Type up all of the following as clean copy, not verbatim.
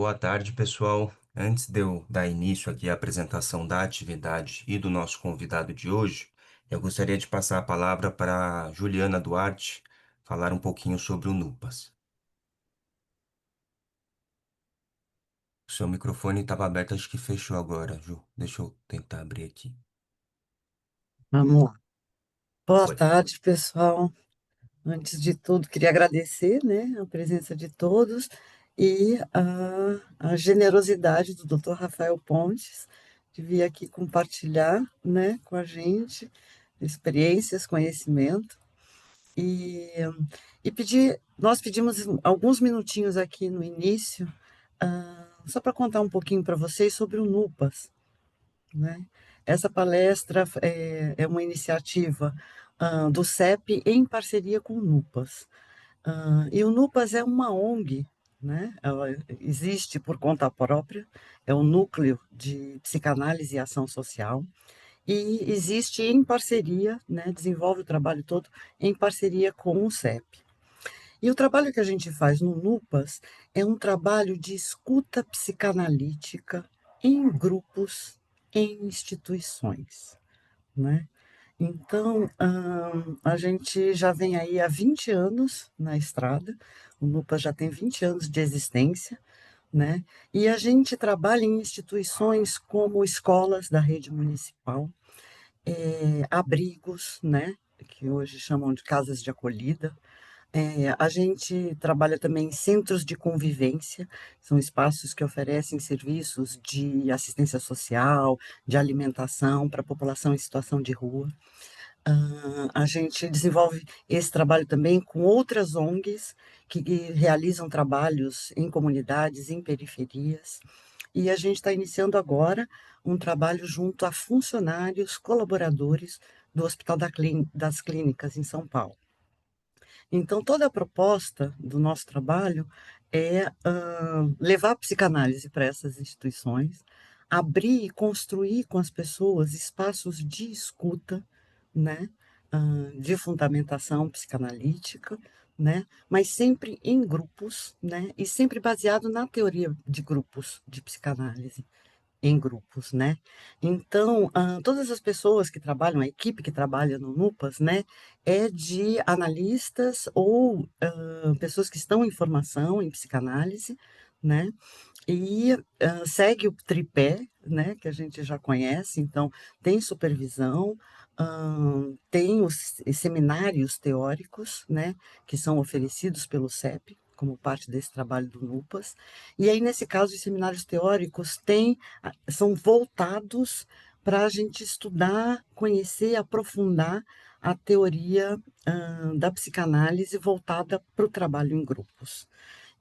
Boa tarde, pessoal. Antes de eu dar início aqui à apresentação da atividade e do nosso convidado de hoje, eu gostaria de passar a palavra para Juliana Duarte falar um pouquinho sobre o NUPAS. O seu microfone estava aberto, acho que fechou agora, Ju. Deixa eu tentar abrir aqui. Vamos lá. Boa Foi. tarde, pessoal. Antes de tudo, queria agradecer, né, a presença de todos e a generosidade do Dr. Rafael Pontes de vir aqui compartilhar, né, com a gente experiências, conhecimento e, nós pedimos alguns minutinhos aqui no início, só para contar um pouquinho para vocês sobre o NUPAS, né? Essa palestra é uma iniciativa do CEP em parceria com o NUPAS. E o NUPAS é uma ONG, né? Ela existe por conta própria, é o Núcleo de Psicanálise e Ação Social, e existe em parceria, né? Desenvolve o trabalho todo em parceria com o CEP. E o trabalho que a gente faz no NUPAS é um trabalho de escuta psicanalítica em grupos, em instituições, né? Então, a gente já vem aí há 20 anos na estrada, o NUPAS já tem 20 anos de existência, né? E a gente trabalha em instituições como escolas da rede municipal, abrigos, né? Que hoje chamam de casas de acolhida, a gente trabalha também em centros de convivência, são espaços que oferecem serviços de assistência social, de alimentação para a população em situação de rua. A gente desenvolve esse trabalho também com outras ONGs que realizam trabalhos em comunidades, em periferias. E a gente está iniciando agora um trabalho junto a funcionários, colaboradores do Hospital das Clínicas em São Paulo. Então, toda a proposta do nosso trabalho é levar a psicanálise para essas instituições, abrir e construir com as pessoas espaços de escuta, né, de fundamentação psicanalítica, né, mas sempre em grupos, né, e sempre baseado na teoria de grupos de psicanálise em grupos, né? Então, todas as pessoas que trabalham, a equipe que trabalha no NUPAS, né, é de analistas ou pessoas que estão em formação em psicanálise, né? E segue o tripé, né, que a gente já conhece, então tem supervisão, tem os seminários teóricos, né, que são oferecidos pelo CEP, como parte desse trabalho do NUPAS, e aí, nesse caso, os seminários teóricos são voltados para a gente estudar, conhecer, aprofundar a teoria da psicanálise voltada para o trabalho em grupos.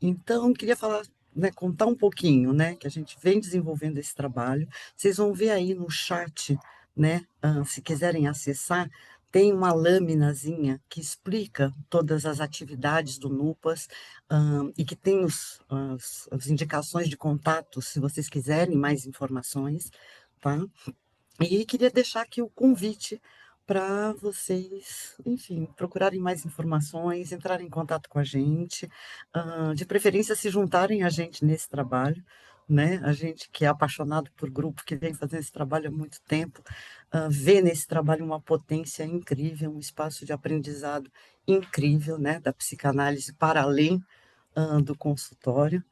Então, queria falar, né, contar um pouquinho, né, que a gente vem desenvolvendo esse trabalho. Vocês vão ver aí no chat, né, se quiserem acessar, tem uma laminazinha que explica todas as atividades do NUPAS, e que tem as indicações de contato, se vocês quiserem mais informações, tá? E queria deixar aqui o convite para vocês, enfim, procurarem mais informações, entrarem em contato com a gente, de preferência se juntarem a gente nesse trabalho, né? A gente que é apaixonado por grupo, que vem fazendo esse trabalho há muito tempo, vê nesse trabalho uma potência incrível, um espaço de aprendizado incrível, né? Da psicanálise para além, do consultório.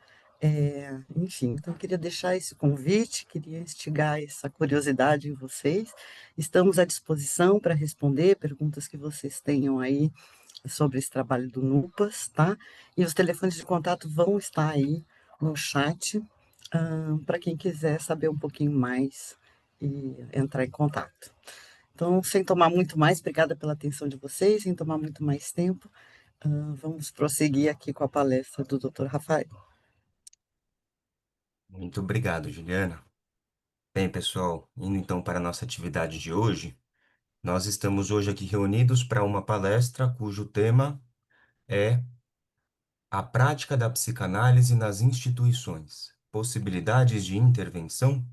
Enfim, então eu queria deixar esse convite, queria instigar essa curiosidade em vocês. Estamos à disposição para responder perguntas que vocês tenham aí sobre esse trabalho do NUPAS, tá? E os telefones de contato vão estar aí no chat, para quem quiser saber um pouquinho mais e entrar em contato. Então, sem tomar muito mais, obrigada pela atenção de vocês, sem tomar muito mais tempo, vamos prosseguir aqui com a palestra do Dr. Rafael. Muito obrigado, Juliana. Bem, pessoal, indo então para a nossa atividade de hoje, nós estamos hoje aqui reunidos para uma palestra cujo tema é a prática da psicanálise nas instituições. Possibilidades de intervenção?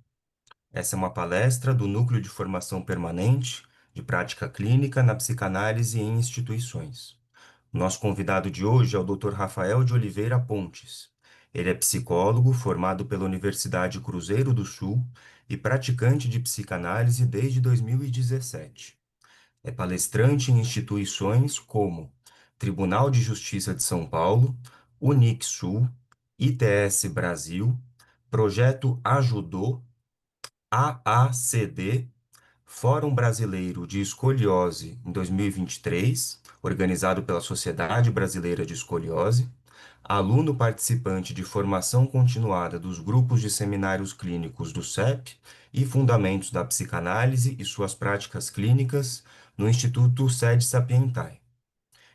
Essa é uma palestra do Núcleo de Formação Permanente de Prática Clínica na Psicanálise em Instituições. Nosso convidado de hoje é o Dr. Rafael de Oliveira Pontes. Ele é psicólogo formado pela Universidade Cruzeiro do Sul e praticante de psicanálise desde 2017. É palestrante em instituições como Tribunal de Justiça de São Paulo, Unixul, ITS Brasil, Projeto Ajudou, AACD, Fórum Brasileiro de Escoliose em 2023, organizado pela Sociedade Brasileira de Escoliose, aluno participante de formação continuada dos grupos de seminários clínicos do CEP e Fundamentos da Psicanálise e suas práticas clínicas no Instituto Sede Sapientai.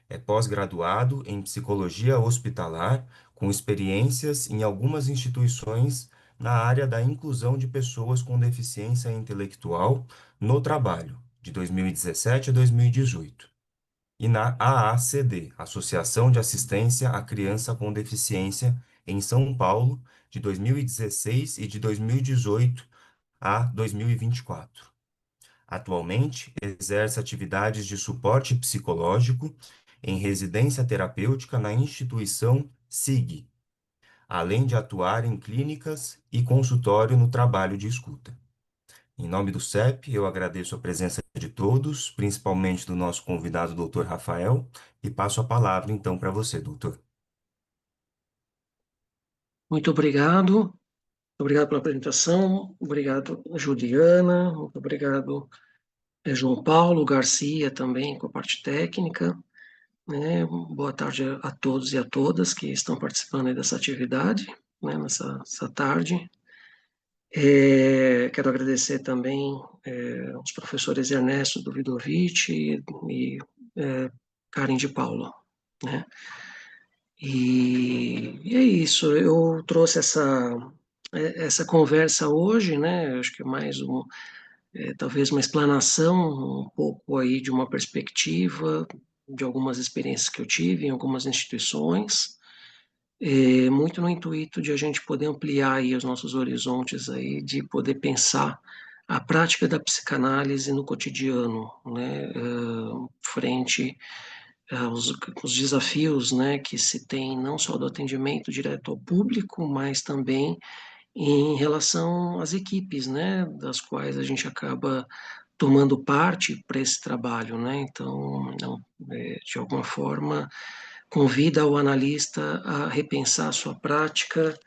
É pós-graduado em psicologia hospitalar, com experiências em algumas instituições na área da inclusão de pessoas com deficiência intelectual no trabalho, de 2017 a 2018, e na AACD, Associação de Assistência à Criança com Deficiência, em São Paulo, de 2016 e de 2018 a 2024. Atualmente, exerce atividades de suporte psicológico em residência terapêutica na instituição SIG, além de atuar em clínicas e consultório no trabalho de escuta. Em nome do CEP, eu agradeço a presença de todos, principalmente do nosso convidado, Dr. Rafael, e passo a palavra então para você, doutor. Muito obrigado. Obrigado pela apresentação. Obrigado, Juliana. Muito obrigado, João Paulo, Garcia também com a parte técnica. Né? Boa tarde a todos e a todas que estão participando aí dessa atividade, né? Nessa tarde. Quero agradecer também aos professores Ernesto Davidovich e Karen de Paula, né? E é isso, eu trouxe essa conversa hoje, né? Acho que é mais talvez uma explanação um pouco aí de uma perspectiva de algumas experiências que eu tive em algumas instituições, muito no intuito de a gente poder ampliar aí os nossos horizontes aí, de poder pensar a prática da psicanálise no cotidiano, né? Frente os desafios, né, que se tem não só do atendimento direto ao público, mas também em relação às equipes, né, das quais a gente acaba tomando parte para esse trabalho, né? Então, de alguma forma, convida o analista a repensar a sua prática,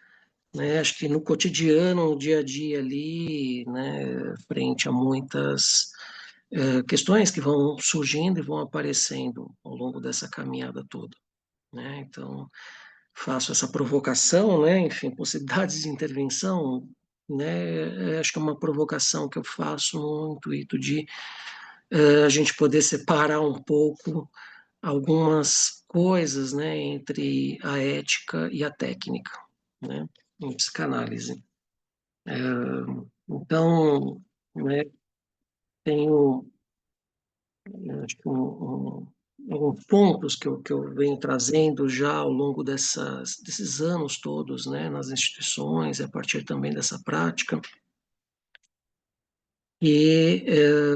né? Acho que no cotidiano, no dia a dia ali, né, frente a muitas questões que vão surgindo e vão aparecendo ao longo dessa caminhada toda, né? Então, faço essa provocação, né? Enfim, possibilidades de intervenção, né? Acho que é uma provocação que eu faço no intuito de a gente poder separar um pouco algumas coisas, né? Entre a ética e a técnica, né? Em psicanálise. Então, né? Tenho acho que alguns pontos que eu venho trazendo já ao longo desses anos todos, né, nas instituições, e a partir também dessa prática, e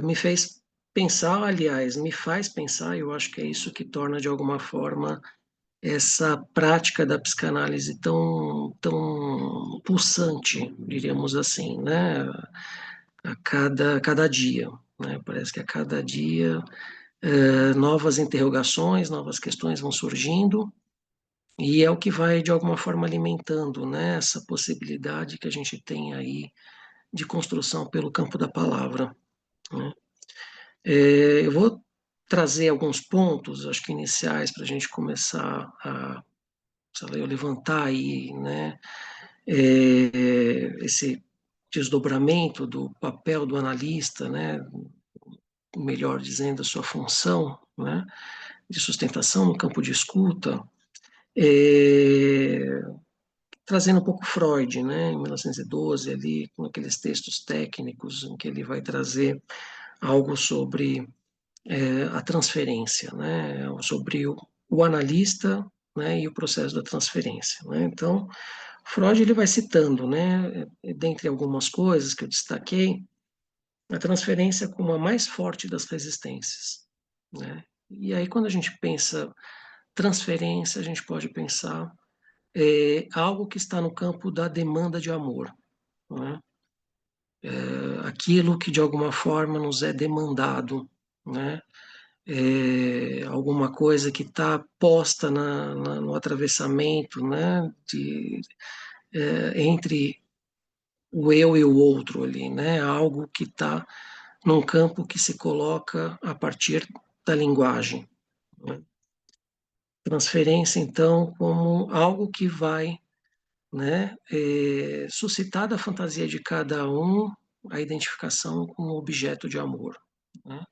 me fez pensar, aliás, me faz pensar, eu acho que é isso que torna, de alguma forma, essa prática da psicanálise tão pulsante, diríamos assim, né, a cada dia. Né? Parece que a cada dia novas interrogações, novas questões vão surgindo, e é o que vai, de alguma forma, alimentando, né, essa possibilidade que a gente tem aí de construção pelo campo da palavra. Né? Eu vou trazer alguns pontos, acho que iniciais, para a gente começar a, sei lá, eu levantar aí, né, esse desdobramento do papel do analista, né, melhor dizendo, a sua função, né, de sustentação no campo de escuta, é, trazendo um pouco Freud, né, em 1912, ali, com aqueles textos técnicos em que ele vai trazer algo sobre a transferência, né, sobre o analista, né, e o processo da transferência. Né. Então, Freud ele vai citando, né, dentre algumas coisas que eu destaquei, a transferência como a mais forte das resistências. Né. E aí, quando a gente pensa transferência, a gente pode pensar algo que está no campo da demanda de amor, né? Aquilo que de alguma forma nos é demandado, né? Alguma coisa que está posta no atravessamento, né? Entre o eu e o outro ali, né? Algo que está num campo que se coloca a partir da linguagem, né? Transferência, então, como algo que vai, né, suscitar da fantasia de cada um a identificação com o objeto de amor, né?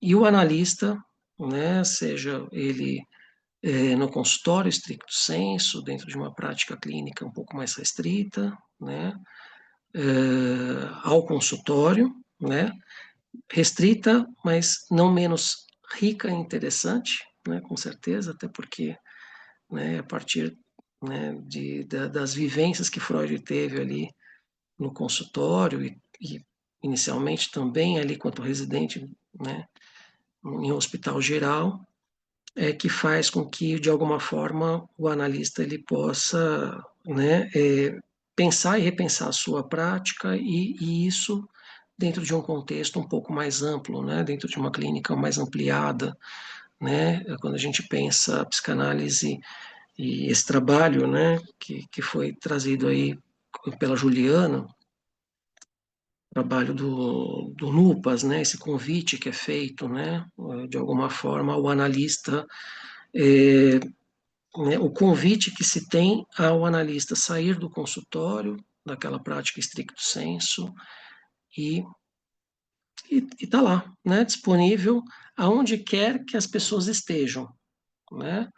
E o analista, né, seja ele no consultório stricto sensu, dentro de uma prática clínica um pouco mais restrita, né, ao consultório, né, restrita, mas não menos rica e interessante, né, com certeza, até porque, né, a partir, né, das vivências que Freud teve ali no consultório e inicialmente também ali quanto residente, né, em um hospital geral, que faz com que de alguma forma o analista ele possa, né, pensar e repensar a sua prática e isso dentro de um contexto um pouco mais amplo, né, dentro de uma clínica mais ampliada, né, quando a gente pensa a psicanálise e esse trabalho, né, que foi trazido aí pela Juliana, trabalho do NUPAS, né, esse convite que é feito, né, de alguma forma ao analista, é, né, o convite que se tem ao analista sair do consultório, daquela prática stricto sensu, e está lá, né, disponível aonde quer que as pessoas estejam, né,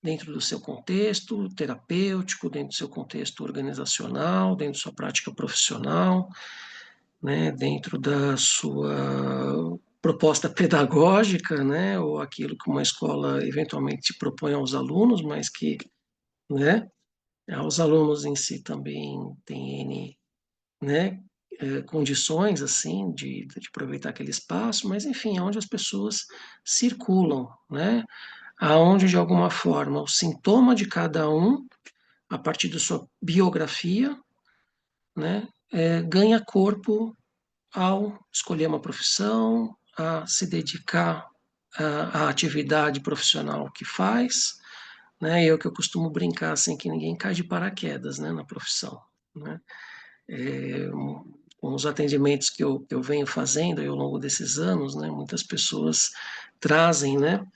dentro do seu contexto terapêutico, dentro do seu contexto organizacional, dentro da sua prática profissional, né, dentro da sua proposta pedagógica, né, ou aquilo que uma escola eventualmente propõe aos alunos, mas que, né, os alunos em si também têm N, né, condições assim de aproveitar aquele espaço, mas enfim, é onde as pessoas circulam, né, aonde de alguma forma o sintoma de cada um, a partir da sua biografia, né, ganha corpo ao escolher uma profissão, a se dedicar à atividade profissional que faz, né? E é o que eu costumo brincar assim que ninguém cai de paraquedas, né, na profissão, né? Com os atendimentos que eu venho fazendo ao longo desses anos, né, muitas pessoas trazem, né,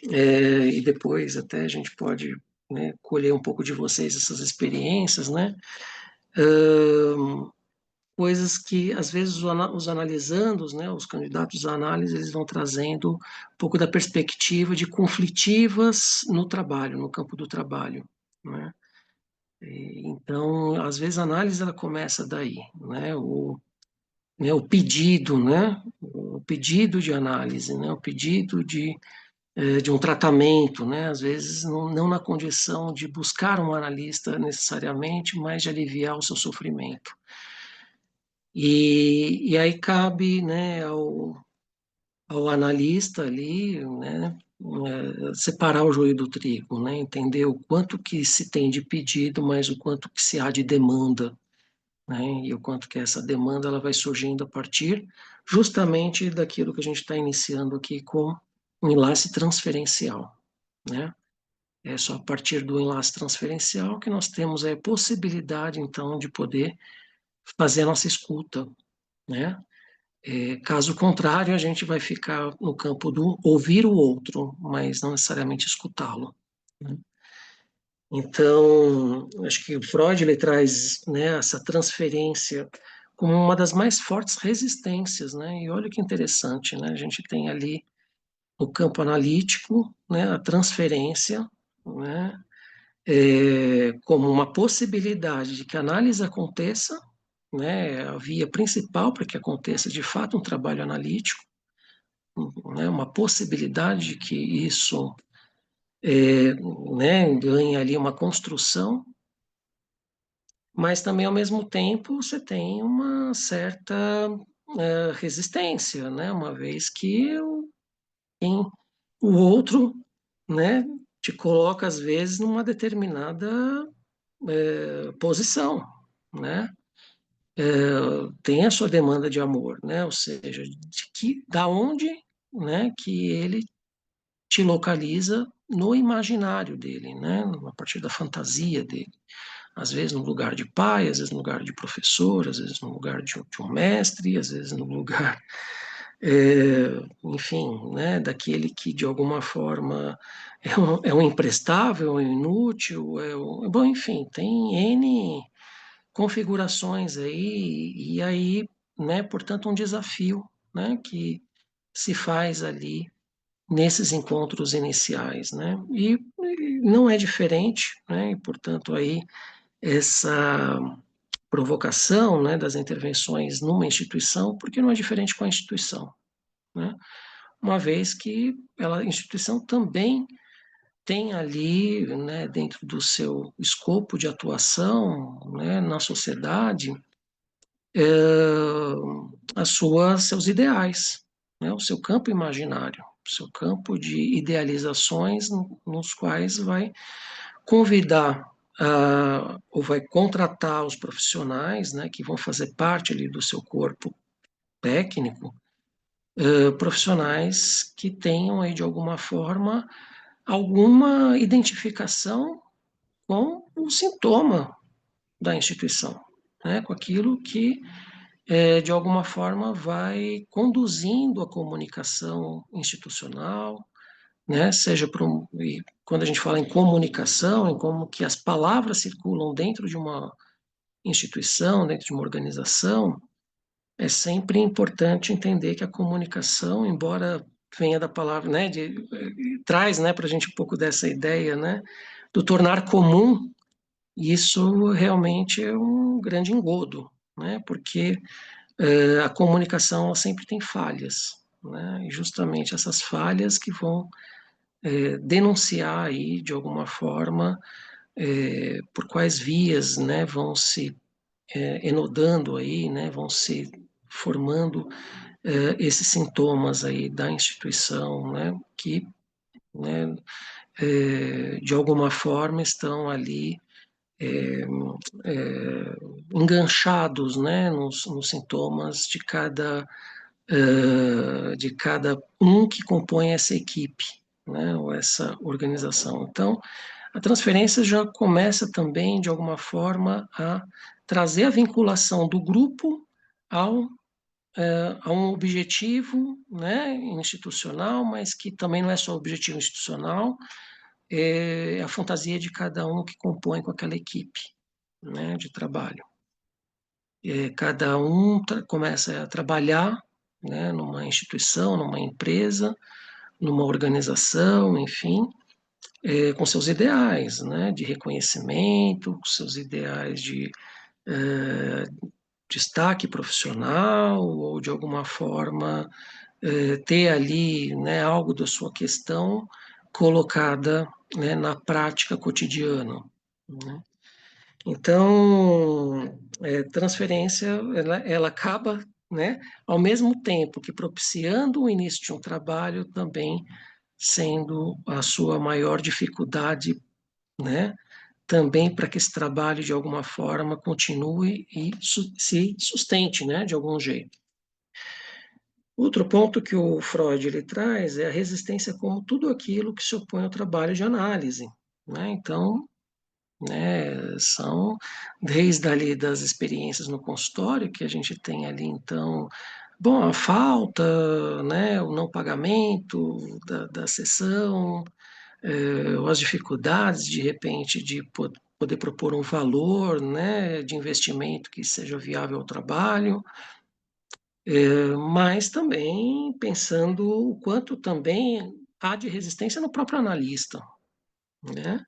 e depois até a gente pode, né, colher um pouco de vocês essas experiências, né, coisas que às vezes os analisandos, né, os candidatos à análise, eles vão trazendo um pouco da perspectiva de conflitivas no trabalho, no campo do trabalho, né? Então, às vezes a análise ela começa daí, né, o pedido, né, o pedido de análise, né, o pedido de um tratamento, né, às vezes não na condição de buscar um analista necessariamente, mas de aliviar o seu sofrimento. E aí cabe, né, ao analista ali, né, separar o joio do trigo, né, entender o quanto que se tem de pedido, mas o quanto que se há de demanda, né, e o quanto que essa demanda ela vai surgindo a partir justamente daquilo que a gente está iniciando aqui com um enlace transferencial, né. É só a partir do enlace transferencial que nós temos a possibilidade, então, de poder fazer a nossa escuta, né. Caso contrário, a gente vai ficar no campo do ouvir o outro, mas não necessariamente escutá-lo, né? Então, acho que o Freud ele traz, né, essa transferência como uma das mais fortes resistências, né? E olha que interessante, né? A gente tem ali no campo analítico, né, a transferência, né, como uma possibilidade de que a análise aconteça, né, a via principal para que aconteça de fato um trabalho analítico, né, uma possibilidade de que isso, né, ganhe ali uma construção, mas também ao mesmo tempo você tem uma certa resistência, né, uma vez que o outro, né, te coloca, às vezes, numa determinada posição, né? Tem a sua demanda de amor, né? Ou seja, da onde, né, que ele te localiza no imaginário dele, né? A partir da fantasia dele. Às vezes no lugar de pai, às vezes no lugar de professor, às vezes no lugar de um mestre, às vezes no lugar, enfim, né, daquele que de alguma forma é um imprestável, é um inútil, bom, enfim, tem N configurações aí, e aí, né, portanto, um desafio, né, que se faz ali nesses encontros iniciais, né, e não é diferente, né, e portanto aí essa provocação, né, das intervenções numa instituição, porque não é diferente com a instituição, né, uma vez que a instituição também tem ali, né, dentro do seu escopo de atuação, né, na sociedade, seus ideais, né, o seu campo imaginário, o seu campo de idealizações nos quais vai convidar ou vai contratar os profissionais, né, que vão fazer parte ali do seu corpo técnico, profissionais que tenham aí de alguma forma alguma identificação com o sintoma da instituição, né, com aquilo que de alguma forma vai conduzindo a comunicação institucional, né? Seja e quando a gente fala em comunicação, em como que as palavras circulam dentro de uma instituição, dentro de uma organização, é sempre importante entender que a comunicação, embora venha da palavra, né, traz, né, para a gente um pouco dessa ideia, né, do tornar comum, isso realmente é um grande engodo, né, porque a comunicação ela sempre tem falhas, né, e justamente essas falhas que vão denunciar aí de alguma forma por quais vias, né, vão se enodando aí, né, vão se formando esses sintomas aí da instituição, né, que, né, de alguma forma estão ali enganchados, né, nos sintomas de cada um que compõe essa equipe, né, ou essa organização. Então, a transferência já começa também, de alguma forma, a trazer a vinculação do grupo ao, a um objetivo, né, institucional, mas que também não é só objetivo institucional, é a fantasia de cada um que compõe com aquela equipe, né, de trabalho. Cada um começa a trabalhar, né, numa instituição, numa empresa, numa organização, enfim, com seus ideais, né, de reconhecimento, com seus ideais de destaque profissional ou de alguma forma ter ali, né, algo da sua questão colocada, né, na prática cotidiana, né? Então, transferência, ela acaba, né, ao mesmo tempo que propiciando o início de um trabalho, também sendo a sua maior dificuldade, né, também para que esse trabalho, de alguma forma, continue e se sustente, né, de algum jeito. Outro ponto que o Freud ele traz é a resistência como tudo aquilo que se opõe ao trabalho de análise, né? Então, né, são desde ali das experiências no consultório que a gente tem ali, então, bom, a falta, né, o não pagamento da sessão, ou as dificuldades, de repente, de poder propor um valor, né, de investimento que seja viável ao trabalho, mas também pensando o quanto também há de resistência no próprio analista, né?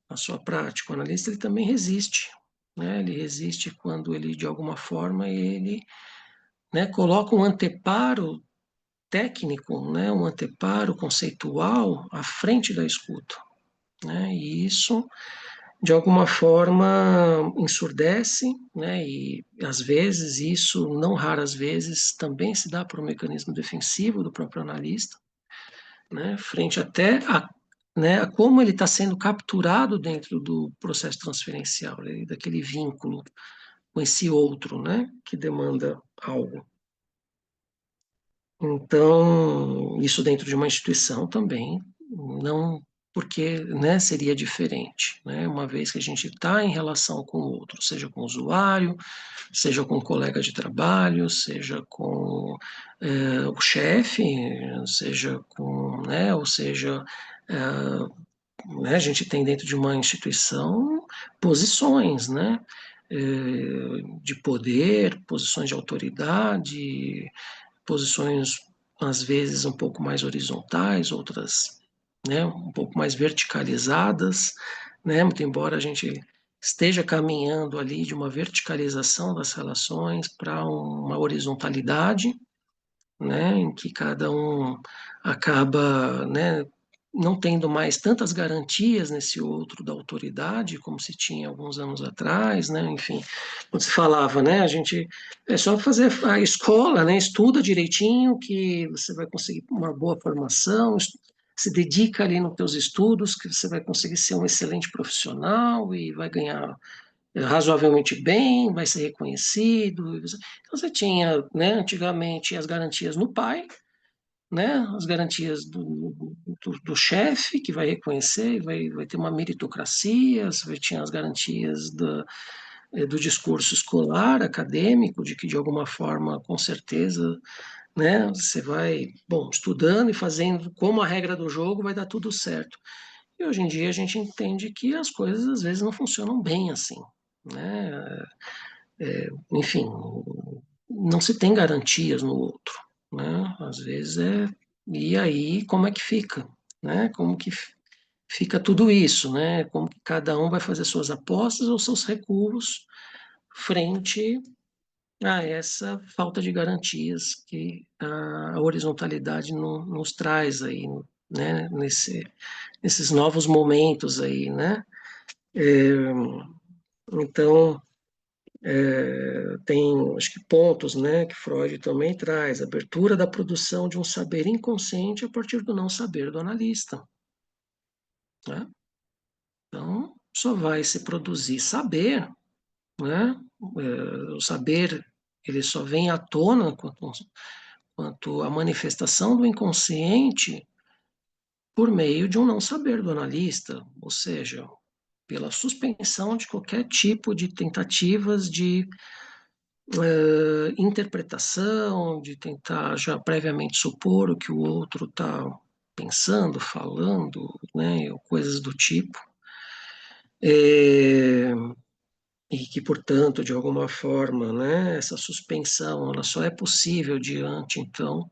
A sua prática. O analista ele também resiste, né? Ele resiste quando ele, de alguma forma, ele, né, coloca um anteparo técnico, né, um anteparo conceitual à frente da escuta, né? E isso, de alguma forma, ensurdece, né? E às vezes isso, não raras vezes, também se dá por um mecanismo defensivo do próprio analista, né? Frente até né, como ele está sendo capturado dentro do processo transferencial, daquele vínculo com esse outro, né, que demanda algo. Então, isso dentro de uma instituição também, não porque, né, seria diferente, né, uma vez que a gente está em relação com o outro, seja com o usuário, seja com o colega de trabalho, seja com o chefe, seja com, né, ou seja, né, a gente tem dentro de uma instituição posições, né, de poder, posições de autoridade, posições às vezes um pouco mais horizontais, outras, né, um pouco mais verticalizadas, né, muito embora a gente esteja caminhando ali de uma verticalização das relações para uma horizontalidade, né, em que cada um acaba, né, não tendo mais tantas garantias nesse outro da autoridade como se tinha alguns anos atrás, né, enfim, quando se falava, né, a gente é só fazer a escola, né, estuda direitinho que você vai conseguir uma boa formação, se dedica ali nos teus estudos que você vai conseguir ser um excelente profissional e vai ganhar razoavelmente bem, vai ser reconhecido. Então você tinha, né, antigamente as garantias no pai, né, as garantias do chefe que vai reconhecer, vai ter uma meritocracia, você tinha as garantias do discurso escolar, acadêmico, de que de alguma forma, com certeza, né, você vai, bom, estudando e fazendo como a regra do jogo vai dar tudo certo. E hoje em dia a gente entende que as coisas às vezes não funcionam bem assim, né? Enfim, não se tem garantias no outro, né? Às vezes é e aí como é que fica, né? Como que fica tudo isso, né? Como que cada um vai fazer suas apostas ou seus recuos frente a essa falta de garantias que a horizontalidade nos traz aí, né? Nesses novos momentos aí, né? Então tem, acho que pontos, né, que Freud também traz, abertura da produção de um saber inconsciente a partir do não saber do analista, né? Então, só vai se produzir saber, né? O saber ele só vem à tona quanto a manifestação do inconsciente por meio de um não saber do analista, ou seja, pela suspensão de qualquer tipo de tentativas de interpretação, de tentar já previamente supor o que o outro está pensando, falando, né, ou coisas do tipo, é, e que, portanto, de alguma forma, né, essa suspensão ela só é possível diante, então,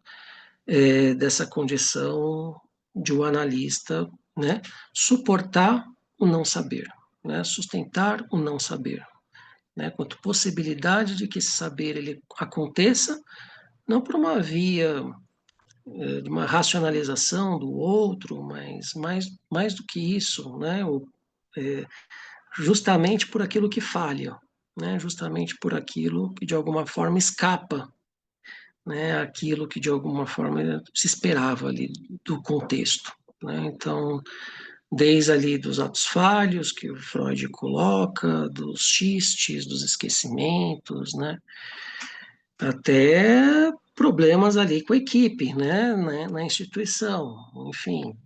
dessa condição de o analista, né, suportar o não saber, né, sustentar o não saber, né, quanto possibilidade de que esse saber ele aconteça, não por uma via de uma racionalização do outro, mas mais do que isso, né, justamente por aquilo que falha, né, justamente por aquilo que de alguma forma escapa, né, aquilo que de alguma forma se esperava ali do contexto, né, então desde ali dos atos falhos que o Freud coloca, dos xistes, dos esquecimentos, né, até problemas ali com a equipe, né, na instituição, enfim,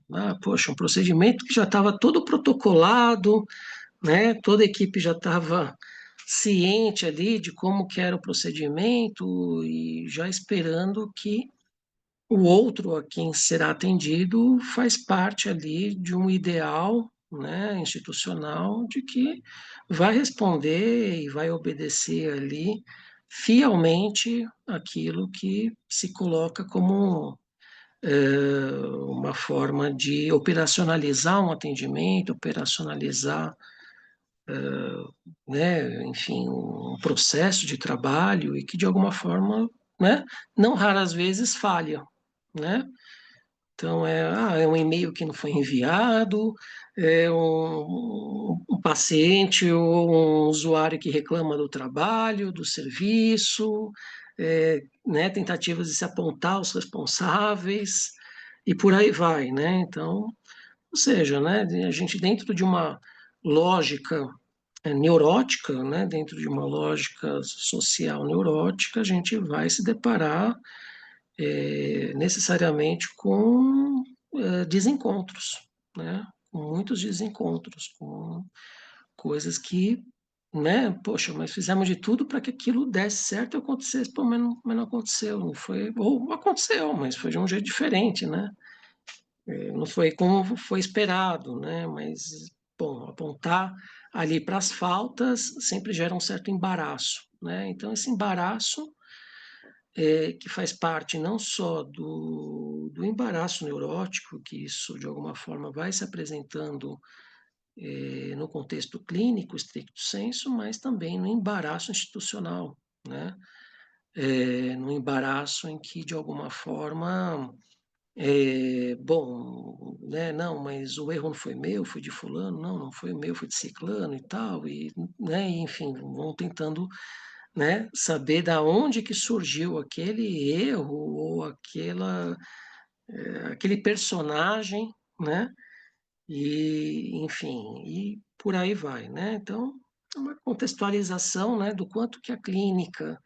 poxa, um procedimento que já estava todo protocolado, né, toda a equipe já estava ciente ali de como que era o procedimento e já esperando que o outro a quem será atendido faz parte ali de um ideal, né, institucional de que vai responder e vai obedecer ali fielmente aquilo que se coloca como uma forma de operacionalizar um atendimento, operacionalizar, né, enfim, um processo de trabalho e que de alguma forma, né, não raras vezes falha, né? Então, é um e-mail que não foi enviado, é um paciente ou um usuário que reclama do trabalho, do serviço, né, tentativas de se apontar os responsáveis, e por aí vai, né? Então, Ou seja, né, a gente dentro de uma lógica neurótica, né, dentro de uma lógica social neurótica, a gente vai se deparar necessariamente com desencontros, né, com muitos desencontros, com coisas que, né, poxa, mas fizemos de tudo para que aquilo desse certo e acontecesse, pô, mas não aconteceu, não foi, ou aconteceu, mas foi de um jeito diferente, né? Não foi como foi esperado, né? Mas, bom, apontar ali para as faltas sempre gera um certo embaraço, né? Então, esse embaraço que faz parte não só do embaraço neurótico, que isso de alguma forma vai se apresentando no contexto clínico, stricto sensu, mas também no embaraço institucional, né? No embaraço em que, de alguma forma, bom, né, não, mas o erro não foi meu, foi de fulano, não, não foi meu, foi de ciclano e tal, e, né, enfim, vão tentando, né, saber da onde que surgiu aquele erro ou aquele personagem, né, e, enfim, e por aí vai, né? Então, é uma contextualização, né, do quanto que a clínica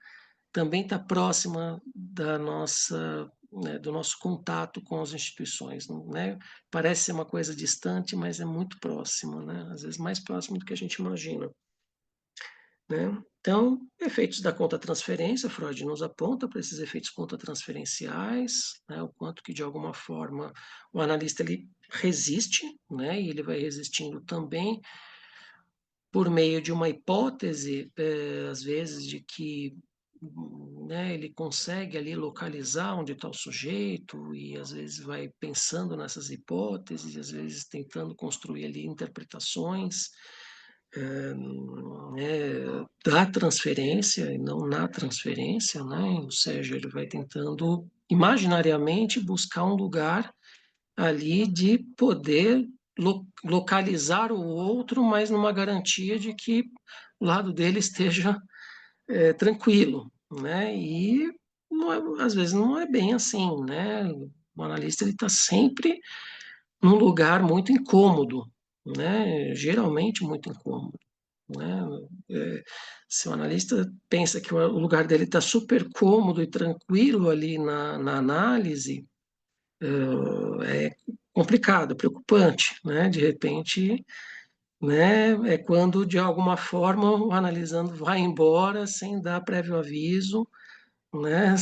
também está próxima da nossa, né, do nosso contato com as instituições, né? Parece ser uma coisa distante, mas é muito próxima, né? Às vezes mais próximo do que a gente imagina, né? Então, efeitos da conta-transferência, Freud nos aponta para esses efeitos conta-transferenciais, né? O quanto que, de alguma forma, o analista ele resiste, né? E ele vai resistindo também por meio de uma hipótese, às vezes, de que, né, ele consegue ali localizar onde está o sujeito e às vezes vai pensando nessas hipóteses, às vezes tentando construir ali interpretações da transferência e não na transferência, né? Ou seja, ele vai tentando imaginariamente buscar um lugar ali de poder localizar o outro, mas numa garantia de que o lado dele esteja tranquilo, né? E às vezes não é bem assim, né? O analista ele está sempre num lugar muito incômodo, né? Geralmente muito incômodo, né? Se o analista pensa que o lugar dele está super cômodo e tranquilo ali na análise, é complicado, preocupante, né? De repente, né? É quando de alguma forma o analisando vai embora sem dar prévio aviso, né?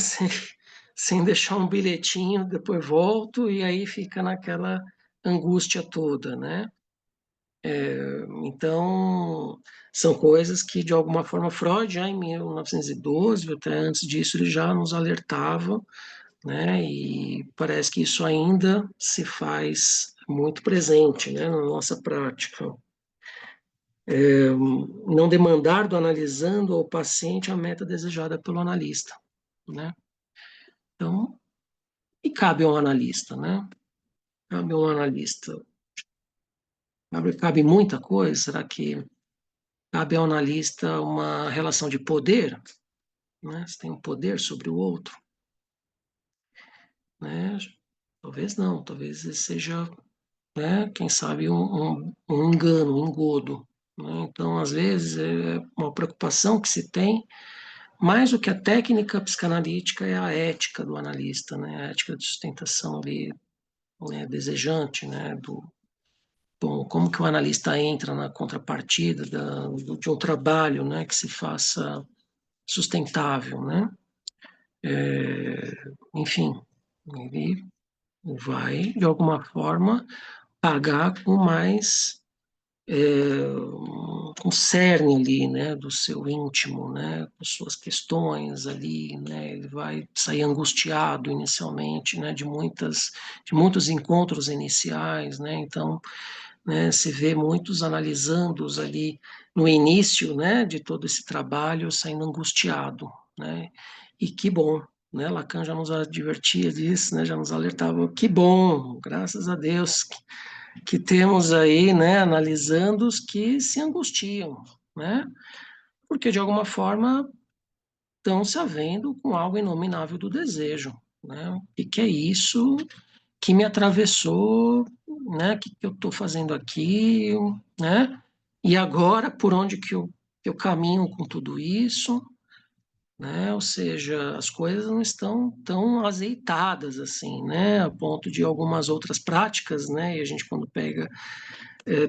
Sem deixar um bilhetinho, depois volto e aí fica naquela angústia toda, né? Então, são coisas que, de alguma forma, Freud, já em 1912, até antes disso, ele já nos alertava, né? E parece que isso ainda se faz muito presente, né, na nossa prática. Não demandar do analisando ao paciente a meta desejada pelo analista, né? Então, e cabe ao analista, né? Cabe ao analista. Cabe muita coisa? Será que cabe ao analista uma relação de poder? Né? Você tem um poder sobre o outro? Né? Talvez não, talvez seja, né, quem sabe, um engano, um engodo. Né? Então, às vezes, é uma preocupação que se tem, mais do que a técnica psicanalítica, é a ética do analista, né? A ética de sustentação ali, né, desejante, né, bom, como que o analista entra na contrapartida de um trabalho, né, que se faça sustentável, né? Enfim, ele vai, de alguma forma, pagar com mais com cerne ali, né, do seu íntimo, né, com suas questões ali, né, ele vai sair angustiado inicialmente, né, de muitos encontros iniciais, né, então, né, se vê muitos analisandos ali no início, né, de todo esse trabalho saindo angustiado, né, e que bom, né, Lacan já nos advertia disso, né, já nos alertava, que bom, graças a Deus que temos aí, né, analisando os que se angustiam, né, porque de alguma forma estão se havendo com algo inominável do desejo, né, e que é isso, que me atravessou, né? O que eu estou fazendo aqui, né? E agora, por onde que eu caminho com tudo isso, né? Ou seja, as coisas não estão tão azeitadas assim, né? A ponto de algumas outras práticas, né? E a gente quando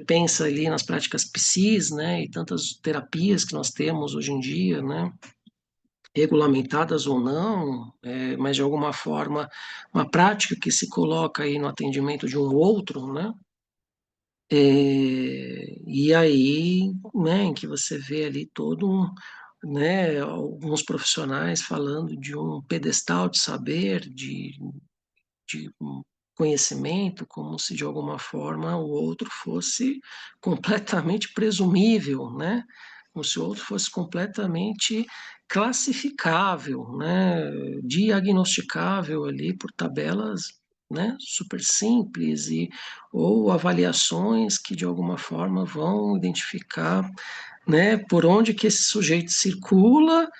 pensa ali nas práticas psis, né? E tantas terapias que nós temos hoje em dia, né? Regulamentadas ou não, mas de alguma forma uma prática que se coloca aí no atendimento de um outro, né? E aí, né, em que você vê ali todo né, alguns profissionais falando de um pedestal de saber, de um conhecimento, como se de alguma forma o outro fosse completamente presumível, né? Como se o outro fosse completamente classificável, né? Diagnosticável ali por tabelas, né? Super simples ou avaliações que de alguma forma vão identificar, né, por onde que esse sujeito circula,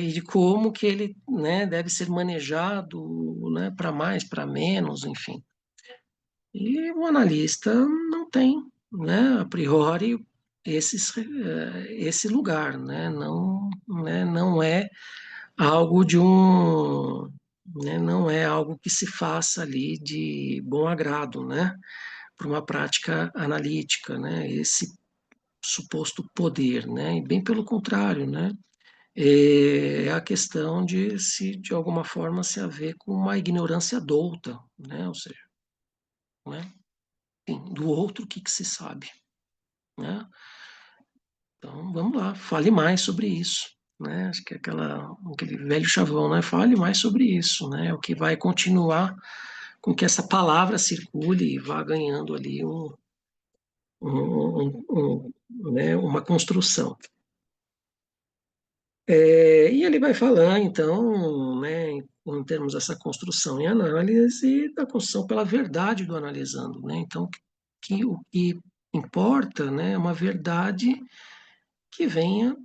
e de como que ele, né, deve ser manejado, né, para mais, para menos, enfim. E o analista não tem, né, a priori, esse lugar, né, não é algo não é algo que se faça ali de bom agrado, né, para uma prática analítica, né, esse suposto poder, né? E bem pelo contrário, né? É a questão de se de alguma forma se haver com uma ignorância douta, né? Ou seja, né? Enfim, do outro o que que se sabe, né? Então vamos lá, fale mais sobre isso, né? Acho que é aquele velho chavão, né? Fale mais sobre isso, né? O que vai continuar com que essa palavra circule e vá ganhando ali né? Uma construção. E ele vai falar, então, né, em termos dessa construção e análise, da construção pela verdade do analisando, né? Então, o que importa, né, é uma verdade que venha,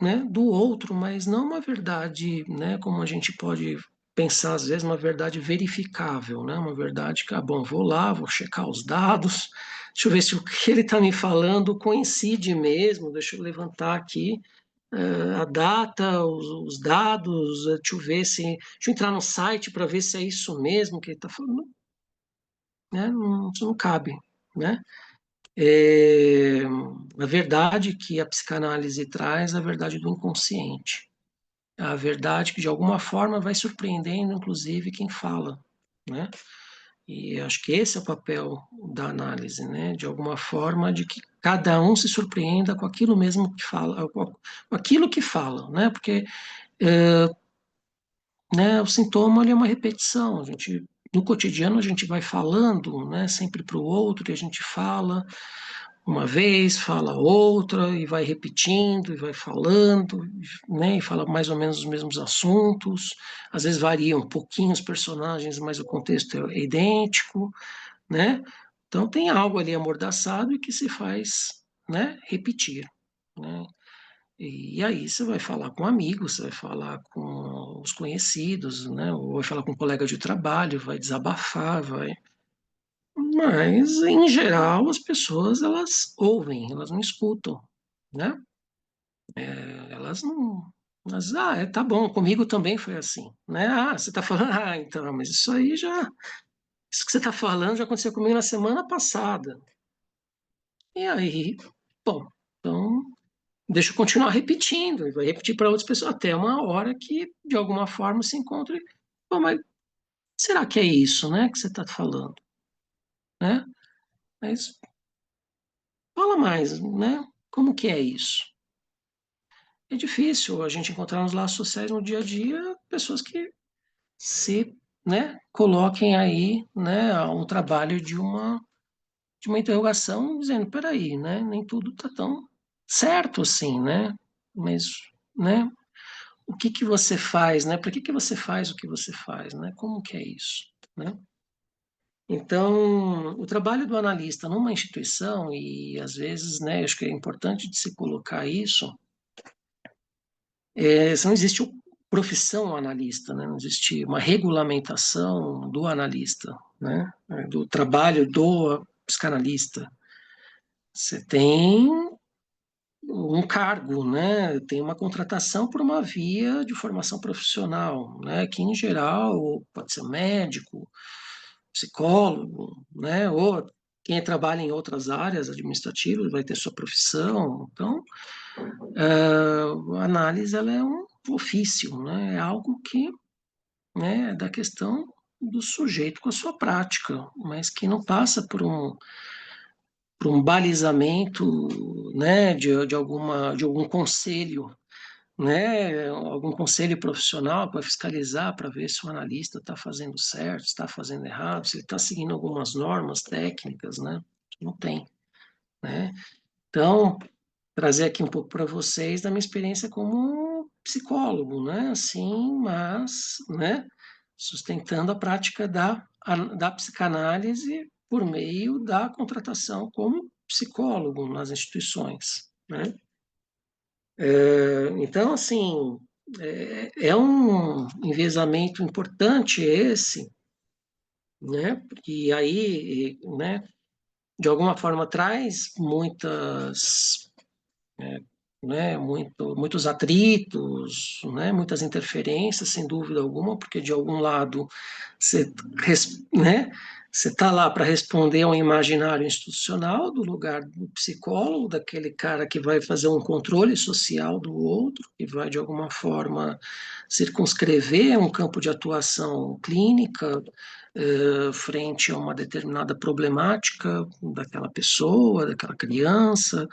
né, do outro, mas não uma verdade, né, como a gente pode pensar às vezes, uma verdade verificável, né? Uma verdade que, bom, vou lá, vou checar os dados, deixa eu ver se o que ele está me falando coincide mesmo, deixa eu levantar aqui a data, os dados, deixa eu ver se. Deixa eu entrar no site para ver se é isso mesmo que ele está falando. Né? Não, isso não cabe. Né? É, a verdade que a psicanálise traz é a verdade do inconsciente. A verdade que, de alguma forma, vai surpreendendo, inclusive, quem fala. Né? E acho que esse é o papel da análise, né? De alguma forma, de que cada um se surpreenda com aquilo mesmo que fala, com aquilo que fala, né? Porque né, o sintoma ele é uma repetição. A gente, no cotidiano a gente vai falando, né, sempre para o outro, e a gente fala uma vez, fala outra, e vai repetindo, e vai falando, né, e fala mais ou menos os mesmos assuntos. Às vezes variam um pouquinho os personagens, mas o contexto é idêntico, né? Então tem algo ali amordaçado e que se faz, né, repetir, né? E aí você vai falar com amigos, você vai falar com os conhecidos, né? Ou vai falar com um colega de trabalho, vai desabafar, vai. Mas, em geral, as pessoas, elas ouvem, elas não escutam, né? Elas não... tá bom, comigo também foi assim, né? Ah, você tá falando, então, mas isso aí já... Isso que você tá falando já aconteceu comigo na semana passada. E aí, bom, então deixa eu continuar repetindo, e vai repetir para outras pessoas até uma hora que, de alguma forma, se encontre. Pô, mas será que é isso, né, que você está falando, né? Mas fala mais, né? Como que é isso? É difícil a gente encontrar nos laços sociais no dia a dia pessoas que se, né, coloquem aí, né, um trabalho de uma interrogação dizendo, peraí, né, nem tudo está tão certo assim, né? Mas, né, o que que você faz, né? Por que que você faz o que você faz, né? Como que é isso, né? Então, o trabalho do analista numa instituição, e às vezes, né, acho que é importante de se colocar isso, não existe profissão analista, né? Não existe uma regulamentação do analista, né? Do trabalho do psicanalista. Você tem um cargo, né? Tem uma contratação por uma via de formação profissional, né? Que em geral pode ser médico, psicólogo, né? Ou quem trabalha em outras áreas administrativas vai ter sua profissão. Então, a análise ela é um ofício, né? É algo que, né, é da questão do sujeito com a sua prática, mas que não passa por um balizamento, né, de algum conselho, né, algum conselho profissional para fiscalizar, para ver se o analista está fazendo certo, está fazendo errado, se ele está seguindo algumas normas técnicas, né, que não tem, né. Então, trazer aqui um pouco para vocês da minha experiência como psicólogo, né, assim, mas, né, sustentando a prática da psicanálise por meio da contratação como psicólogo nas instituições, né. Então, assim, é um enviesamento importante esse, né? E aí, né, de alguma forma traz muitos atritos, né, muitas interferências, sem dúvida alguma, porque de algum lado você, né, você está lá para responder a um imaginário institucional do lugar do psicólogo, daquele cara que vai fazer um controle social do outro, que vai de alguma forma circunscrever um campo de atuação clínica frente a uma determinada problemática daquela pessoa, daquela criança,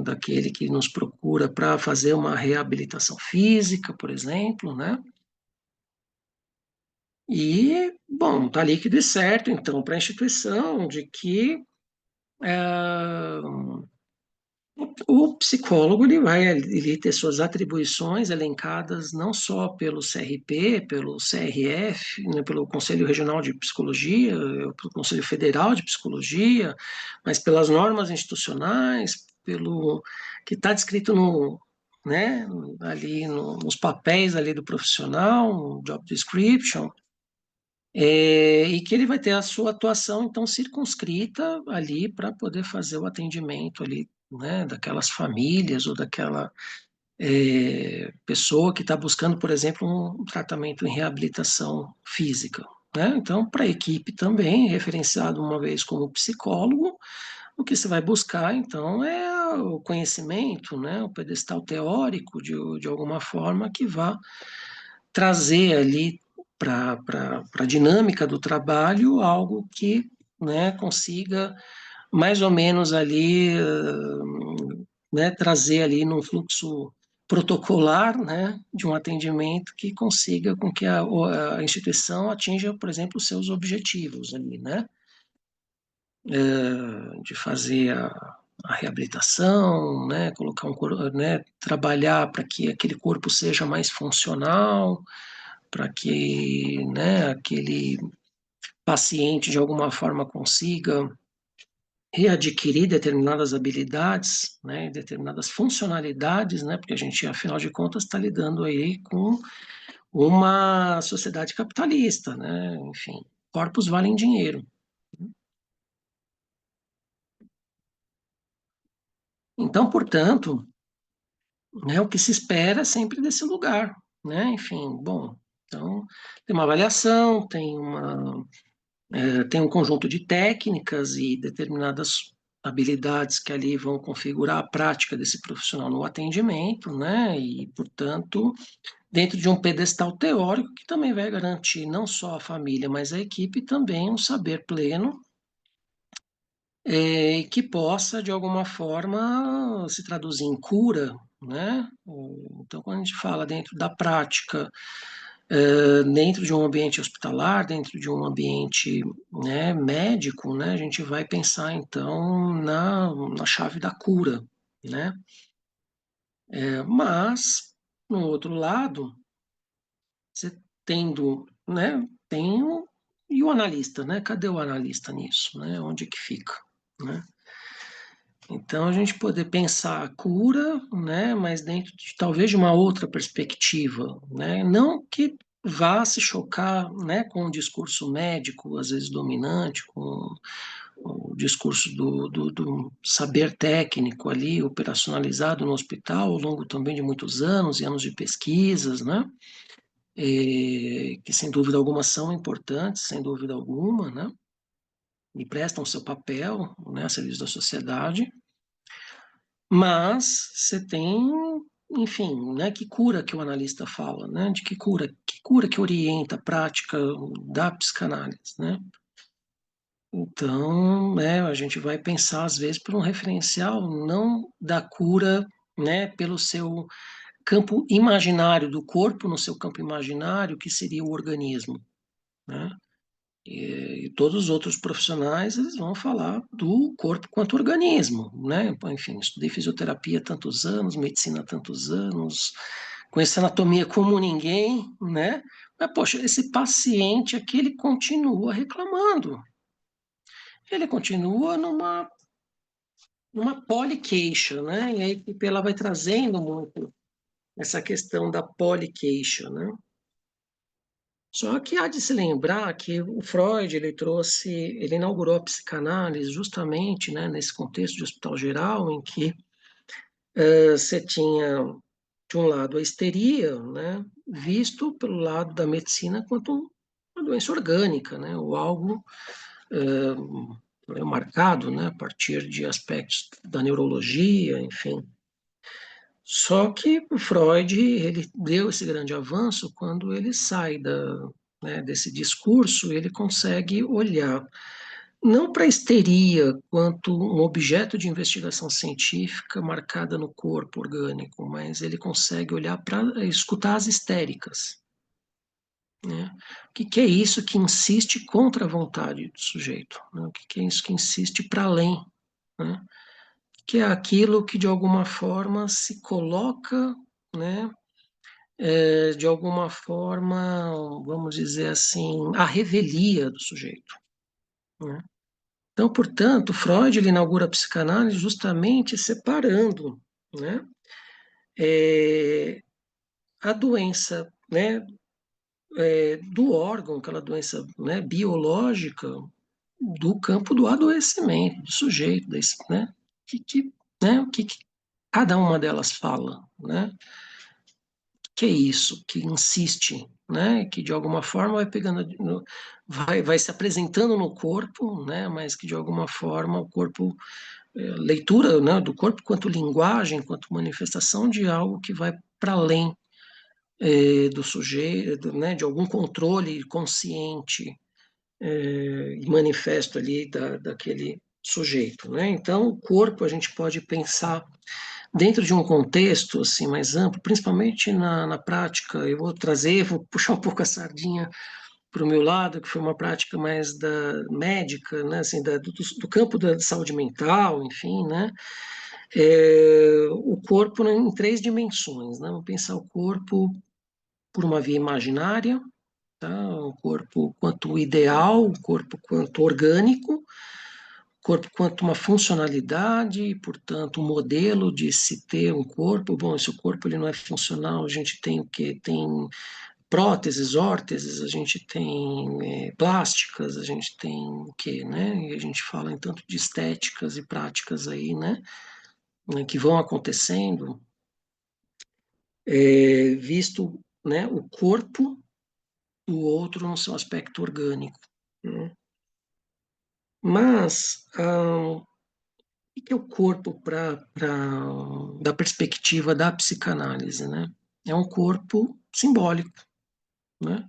daquele que nos procura para fazer uma reabilitação física, por exemplo, né? E, bom, está líquido e certo, então, para a instituição de que o psicólogo ele vai ele ter suas atribuições elencadas não só pelo CRP, pelo CRF, né, pelo Conselho Regional de Psicologia, pelo Conselho Federal de Psicologia, mas pelas normas institucionais, pelo que está descrito no, né, ali nos papéis ali do profissional, no job description, e que ele vai ter a sua atuação então circunscrita ali para poder fazer o atendimento ali, né, daquelas famílias ou daquela pessoa que está buscando, por exemplo, um tratamento em reabilitação física. Né? Então, para a equipe também, referenciado uma vez como psicólogo, o que você vai buscar, então, é o conhecimento, né, o pedestal teórico, de alguma forma, que vá trazer ali para a dinâmica do trabalho algo que, né, consiga mais ou menos ali, né, trazer ali num fluxo protocolar, né, de um atendimento que consiga com que a instituição atinja, por exemplo, os seus objetivos ali, né, de fazer a reabilitação, né, colocar né, trabalhar para que aquele corpo seja mais funcional, para que, né, aquele paciente de alguma forma consiga readquirir determinadas habilidades, né, determinadas funcionalidades, né, porque a gente, afinal de contas, está lidando aí com uma sociedade capitalista, né, enfim, corpos valem dinheiro. Então, portanto, né, o que se espera sempre desse lugar, né, enfim, bom, então, tem uma avaliação, tem um conjunto de técnicas e determinadas habilidades que ali vão configurar a prática desse profissional no atendimento, né? E, portanto, dentro de um pedestal teórico que também vai garantir não só a família, mas a equipe também um saber pleno que possa, de alguma forma, se traduzir em cura, né? Então, quando a gente fala dentro da prática dentro de um ambiente hospitalar, dentro de um ambiente, né, médico, né, a gente vai pensar então na chave da cura, né? Mas, no outro lado, você tendo, né, e o analista, né? Cadê o analista nisso, né? Onde que fica, né? Então, a gente poder pensar a cura, né, mas dentro de talvez de uma outra perspectiva, né, não que vá se chocar, né, com o discurso médico, às vezes dominante, com o discurso do saber técnico ali, operacionalizado no hospital ao longo também de muitos anos e anos de pesquisas, né, que sem dúvida alguma são importantes, sem dúvida alguma, né, e prestam seu papel, né, a serviço da sociedade. Mas você tem, enfim, né, que cura que o analista fala, né? De que cura que orienta a prática da psicanálise, né? Então, né, a gente vai pensar às vezes por um referencial não da cura, né, pelo seu campo imaginário do corpo no seu campo imaginário, que seria o organismo, né? E todos os outros profissionais, eles vão falar do corpo quanto organismo, né? Enfim, estudei fisioterapia há tantos anos, medicina há tantos anos, conheço anatomia como ninguém, né? Mas, poxa, esse paciente aqui, ele continua reclamando. Ele continua numa poliqueixa, né? E aí ela vai trazendo muito essa questão da poliqueixa, né? Só que há de se lembrar que o Freud ele inaugurou a psicanálise justamente, né, nesse contexto de hospital geral, em que você tinha, de um lado, a histeria, né, visto pelo lado da medicina quanto uma doença orgânica, né, ou algo marcado, né, a partir de aspectos da neurologia, enfim. Só que o Freud ele deu esse grande avanço quando ele sai né, desse discurso, ele consegue olhar não para a histeria quanto um objeto de investigação científica marcada no corpo orgânico, mas ele consegue olhar para escutar as histéricas. Né? O que é isso que insiste contra a vontade do sujeito? Né? O que é isso que insiste para além? Né? Que é aquilo que de alguma forma se coloca, né, de alguma forma, vamos dizer assim, a revelia do sujeito. Né? Então, portanto, Freud ele inaugura a psicanálise justamente separando, né, é, a doença, né, do órgão, aquela doença, né, biológica, do campo do adoecimento, do sujeito, desse, né, o que cada uma delas fala, né? Que é isso, que insiste, né? Que de alguma forma vai pegando, vai se apresentando no corpo, né? Mas que de alguma forma o corpo, leitura, né? Do corpo quanto linguagem, quanto manifestação de algo que vai para além do sujeito, né? De algum controle consciente e manifesto ali daquele sujeito, né? Então o corpo a gente pode pensar dentro de um contexto assim mais amplo, principalmente na prática, eu vou trazer, vou puxar um pouco a sardinha para o meu lado, que foi uma prática mais da médica, né, assim, do campo da saúde mental, enfim, né, o corpo né, em três dimensões, né, vamos pensar o corpo por uma via imaginária, tá, o corpo quanto ideal, o corpo quanto orgânico, corpo quanto uma funcionalidade, e, portanto, um modelo de se ter um corpo. Bom, se o corpo ele não é funcional, a gente tem o quê? Tem próteses, órteses, a gente tem plásticas, a gente tem o quê, né? E a gente fala em tanto de estéticas e práticas aí, né, que vão acontecendo, visto, né, o corpo do outro no seu aspecto orgânico. Né? Mas o que é o corpo da perspectiva da psicanálise, né? É um corpo simbólico, né?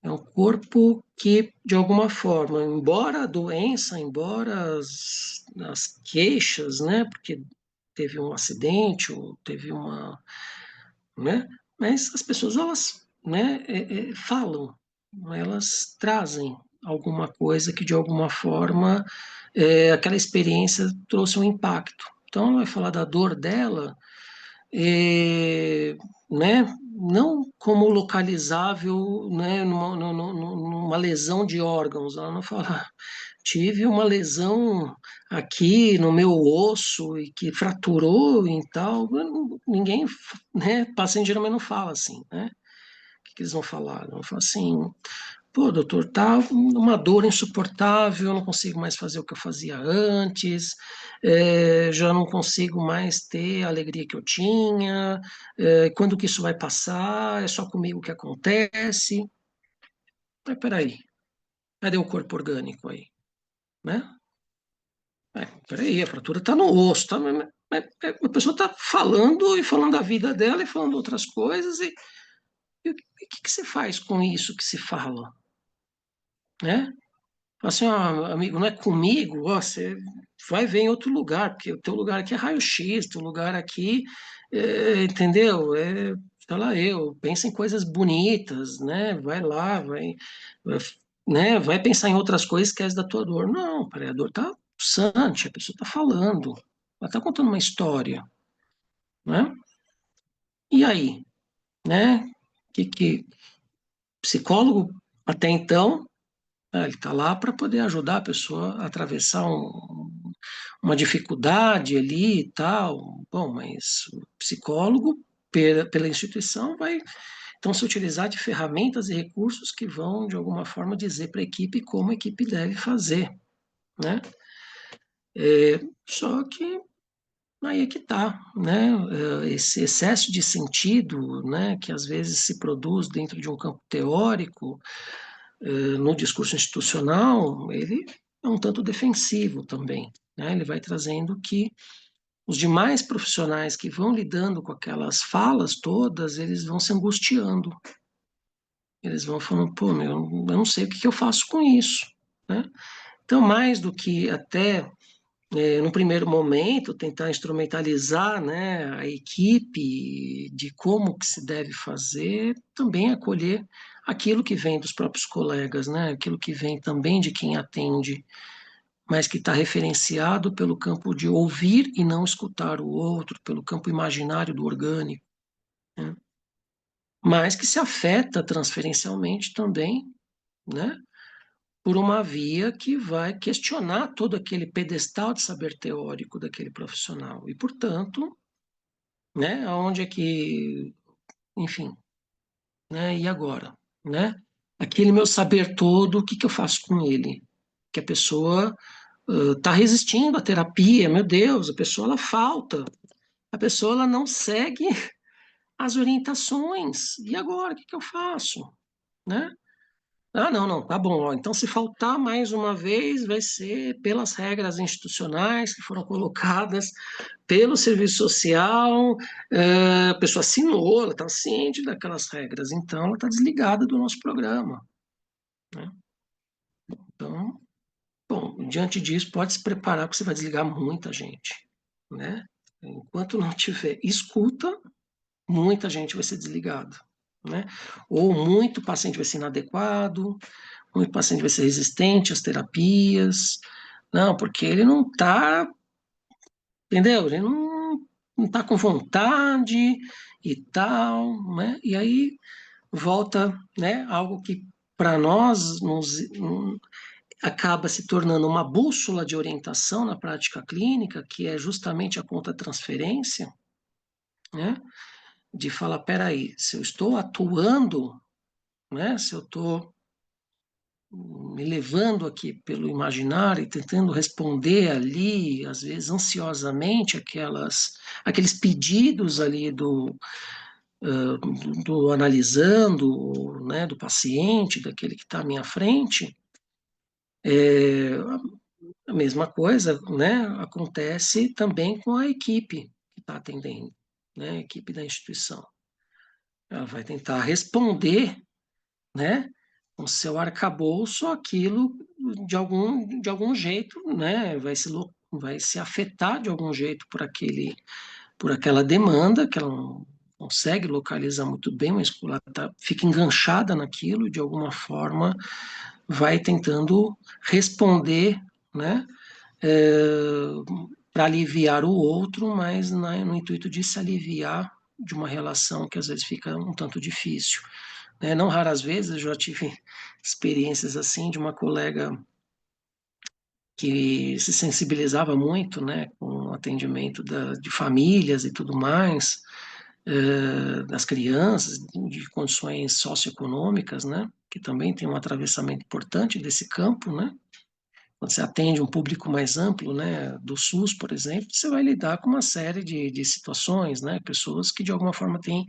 É um corpo que, de alguma forma, embora a doença, embora as queixas, né? Porque teve um acidente ou teve uma, né? Mas as pessoas elas, né? Falam, elas trazem alguma coisa que de alguma forma aquela experiência trouxe um impacto. Então ela vai falar da dor dela, né? Não como localizável, né? Numa lesão de órgãos. Ela não fala, tive uma lesão aqui no meu osso e que fraturou e tal. Ninguém, né? Paciente geralmente não fala assim, né? O que eles vão falar? Vão falar assim: pô, doutor, tá uma dor insuportável, eu não consigo mais fazer o que eu fazia antes, já não consigo mais ter a alegria que eu tinha, quando que isso vai passar? É só comigo que acontece? Mas peraí, cadê o corpo orgânico aí, né? Peraí, a fratura está no osso, tá? A pessoa está falando e falando da vida dela e falando outras coisas, e o que você faz com isso que se fala, né? Assim, ó, amigo, não é comigo, ó, você vai ver em outro lugar, porque o teu lugar aqui é raio-x, teu lugar aqui, entendeu? Sei lá, pensa em coisas bonitas, né? Vai lá, vai, né? Vai pensar em outras coisas, esquece da tua dor. Não, peraí, a dor tá pulsante, a pessoa tá falando, ela tá contando uma história, né? E aí, né? Que psicólogo, até então, ele está lá para poder ajudar a pessoa a atravessar uma dificuldade ali e tal. Bom, mas o psicólogo, pela instituição, vai então se utilizar de ferramentas e recursos que vão, de alguma forma, dizer para a equipe como a equipe deve fazer, né? Só que aí é que está, né? Esse excesso de sentido, né, que às vezes se produz dentro de um campo teórico, no discurso institucional, ele é um tanto defensivo também, né? Ele vai trazendo que os demais profissionais que vão lidando com aquelas falas todas, eles vão se angustiando, eles vão falando, pô, meu, eu não sei o que eu faço com isso, né? Então, mais do que até no primeiro momento, tentar instrumentalizar, né, a equipe de como que se deve fazer, também acolher aquilo que vem dos próprios colegas, né, aquilo que vem também de quem atende, mas que está referenciado pelo campo de ouvir e não escutar o outro, pelo campo imaginário do orgânico, né, mas que se afeta transferencialmente também, né, por uma via que vai questionar todo aquele pedestal de saber teórico daquele profissional. E, portanto, né, aonde é que, enfim, né, e agora? Né? Aquele meu saber todo, o que, que eu faço com ele? Que a pessoa está resistindo à terapia, meu Deus, a pessoa ela falta, a pessoa ela não segue as orientações. E agora, o que, que eu faço? Né? Ah, não, não, tá bom. Ó. Então, se faltar mais uma vez, vai ser pelas regras institucionais que foram colocadas pelo serviço social. A pessoa assinou, ela está ciente daquelas regras, então ela está desligada do nosso programa, né? Então, bom, diante disso, pode se preparar, porque você vai desligar muita gente, né? Enquanto não tiver escuta, muita gente vai ser desligada, né? Ou muito paciente vai ser inadequado, muito paciente vai ser resistente às terapias. Não, porque ele não está, entendeu? Ele não está com vontade e tal, né? E aí volta, né, algo que para nós acaba se tornando uma bússola de orientação na prática clínica, que é justamente a contra-transferência, né? De falar, peraí, se eu estou atuando, né, se eu estou me levando aqui pelo imaginário e tentando responder ali, às vezes ansiosamente, aqueles pedidos ali do analisando, né, do paciente, daquele que está à minha frente, é, a mesma coisa, né, acontece também com a equipe que está atendendo, né, a equipe da instituição. Ela vai tentar responder, né, com seu arcabouço aquilo de algum jeito, né, vai se afetar de algum jeito por aquela demanda que ela não consegue localizar muito bem, mas ela fica enganchada naquilo e de alguma forma vai tentando responder, né, para aliviar o outro, mas no intuito de se aliviar de uma relação que às vezes fica um tanto difícil, né? Não raras vezes eu já tive experiências assim de uma colega que se sensibilizava muito, né, com o atendimento de famílias e tudo mais, das crianças, de condições socioeconômicas, né, que também tem um atravessamento importante desse campo, né. Quando você atende um público mais amplo, né, do SUS, por exemplo, você vai lidar com uma série de situações, né, pessoas que de alguma forma têm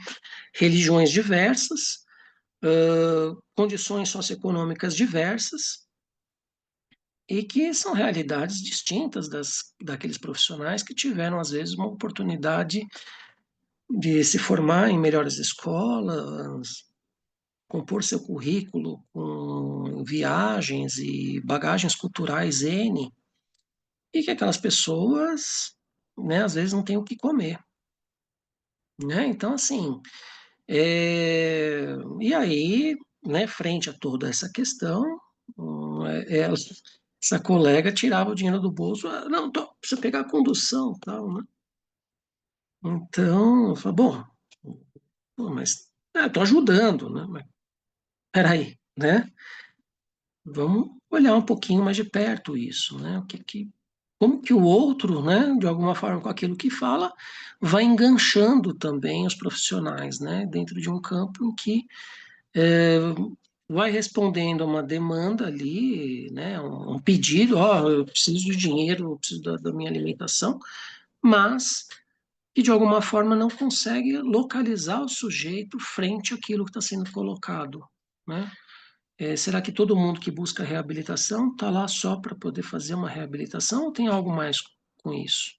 religiões diversas, condições socioeconômicas diversas, e que são realidades distintas daqueles profissionais que tiveram, às vezes, uma oportunidade de se formar em melhores escolas, compor seu currículo com viagens e bagagens culturais N, e que aquelas pessoas, né, às vezes não têm o que comer, né? Então, assim, e aí, né, frente a toda essa questão, essa colega tirava o dinheiro do bolso, não, precisa pegar a condução, tal, né? Então, eu falei, bom, pô, mas estou ajudando, né? Mas peraí, né? Vamos olhar um pouquinho mais de perto isso, né? Como que o outro, né, de alguma forma, com aquilo que fala, vai enganchando também os profissionais, né, dentro de um campo em que é, vai respondendo a uma demanda ali, né, um pedido, ó, eu preciso de dinheiro, eu preciso da minha alimentação, mas que de alguma forma não consegue localizar o sujeito frente àquilo que está sendo colocado, né? Será que todo mundo que busca reabilitação está lá só para poder fazer uma reabilitação ou tem algo mais com isso?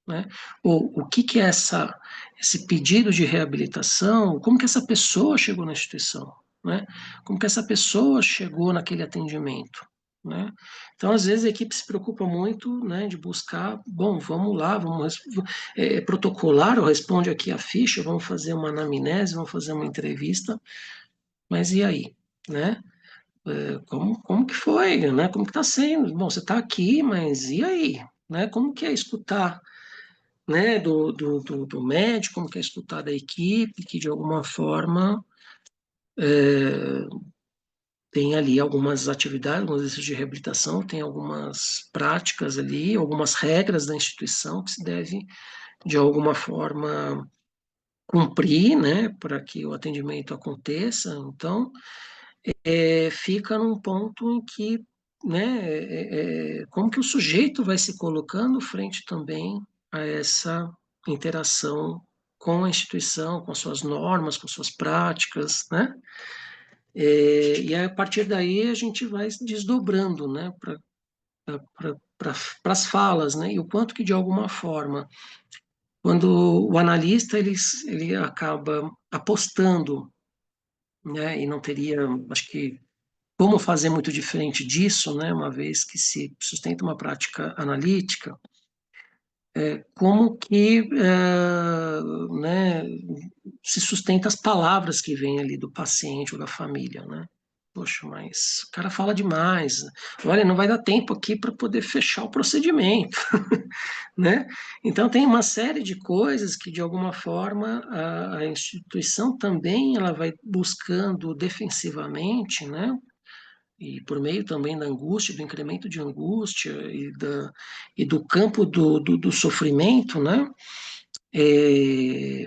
Né? Ou o que, que é esse pedido de reabilitação? Como que essa pessoa chegou na instituição? Né? Como que essa pessoa chegou naquele atendimento? Né? Então, às vezes, a equipe se preocupa muito, né, de buscar, bom, vamos lá, protocolar, ou responde aqui a ficha, vamos fazer uma anamnese, vamos fazer uma entrevista, mas e aí? Né? Como que foi, né? Como que está sendo? Bom, você está aqui, mas e aí? Né? Como que é escutar, né, do médico, como que é escutar da equipe, que de alguma forma tem ali algumas atividades, alguns exercícios de reabilitação, tem algumas práticas ali, algumas regras da instituição que se deve, de alguma forma, cumprir, né, para que o atendimento aconteça. Então, fica num ponto em que, né, como que o sujeito vai se colocando frente também a essa interação com a instituição, com as suas normas, com suas práticas, né? E aí, a partir daí a gente vai desdobrando, né, para as falas, né? E o quanto que de alguma forma, quando o analista ele acaba apostando, né, e não teria, acho que como fazer muito diferente disso, né, uma vez que se sustenta uma prática analítica, como que né, se sustenta as palavras que vêm ali do paciente ou da família, né? Poxa, mas o cara fala demais. Olha, não vai dar tempo aqui para poder fechar o procedimento, né? Então tem uma série de coisas que de alguma forma a instituição também ela vai buscando defensivamente, né? E por meio também da angústia, do incremento de angústia e do campo do sofrimento, né? É,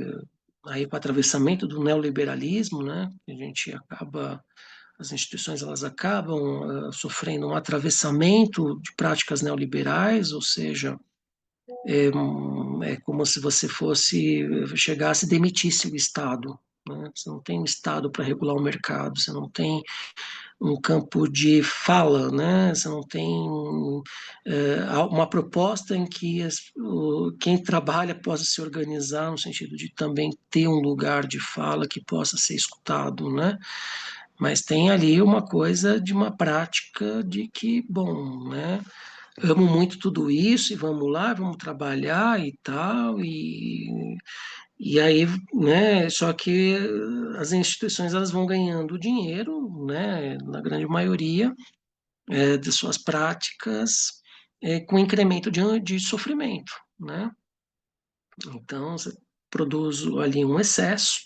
aí com o atravessamento do neoliberalismo, né? A gente acaba, as instituições elas acabam sofrendo um atravessamento de práticas neoliberais, ou seja, é como se você chegasse e demitisse o Estado. Né? Você não tem um Estado para regular o mercado, você não tem um campo de fala, né? Você não tem uma proposta em que quem trabalha possa se organizar no sentido de também ter um lugar de fala que possa ser escutado, né? Mas tem ali uma coisa de uma prática de que, bom, né? Amo muito tudo isso e vamos lá, vamos trabalhar e tal, e aí, né, só que as instituições elas vão ganhando dinheiro, né, na grande maioria, de suas práticas, com incremento de sofrimento, né? Então, você produz ali um excesso,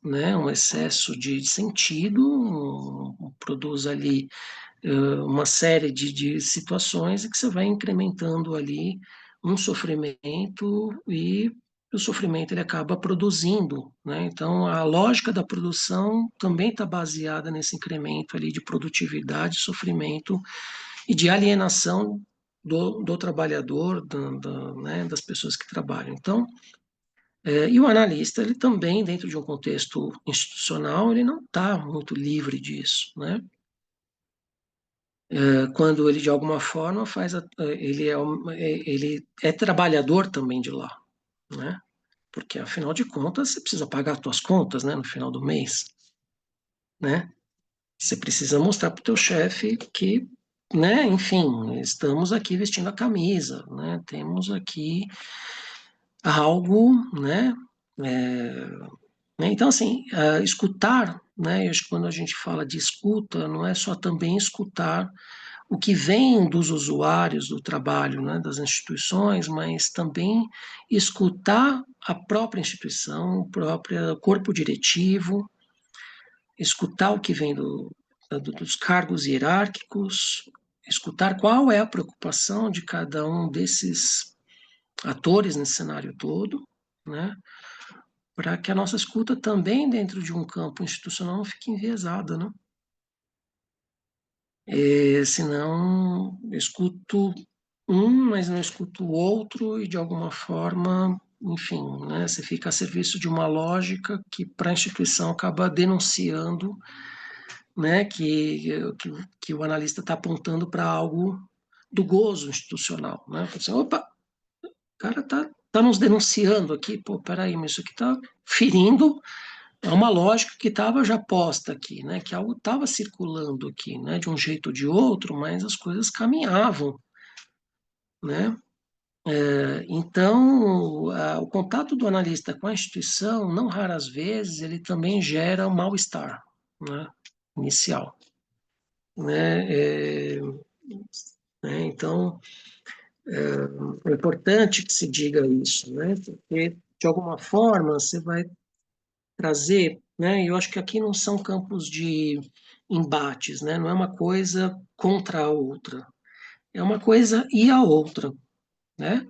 né, um excesso de sentido, produz ali uma série de situações em que você vai incrementando ali um sofrimento e o sofrimento ele acaba produzindo, né? Então, a lógica da produção também está baseada nesse incremento ali de produtividade, sofrimento e de alienação do trabalhador, né, das pessoas que trabalham. Então, e o analista, ele também, dentro de um contexto institucional, ele não está muito livre disso, né? Quando ele, de alguma forma, ele é trabalhador também de lá, né? Porque, afinal de contas, você precisa pagar as suas contas, né, no final do mês, né? Você precisa mostrar para o teu chefe que, né, enfim, estamos aqui vestindo a camisa, né? Temos aqui algo, né? É, né? Então, assim, escutar, né? Eu acho que quando a gente fala de escuta, não é só também escutar o que vem dos usuários do trabalho, né, das instituições, mas também escutar a própria instituição, o próprio corpo diretivo, escutar o que vem dos cargos hierárquicos, escutar qual é a preocupação de cada um desses atores nesse cenário todo, né, para que a nossa escuta também dentro de um campo institucional não fique enviesada, né? Senão, eu escuto um, mas não escuto o outro, e de alguma forma, enfim, né, você fica a serviço de uma lógica que para a instituição acaba denunciando, né, que o analista está apontando para algo do gozo institucional. Né? Assim, opa, o cara tá nos denunciando aqui, pô, peraí, mas isso aqui está ferindo uma lógica que estava já posta aqui, né? Que algo estava circulando aqui, né? De um jeito ou de outro, mas as coisas caminhavam, né? Então, o contato do analista com a instituição, não raras vezes, ele também gera um mal-estar, né? Inicial, né? Então, é importante que se diga isso, né? Porque, de alguma forma, você vai trazer, né? Eu acho que aqui não são campos de embates, né? Não é uma coisa contra a outra, é uma coisa e a outra, né?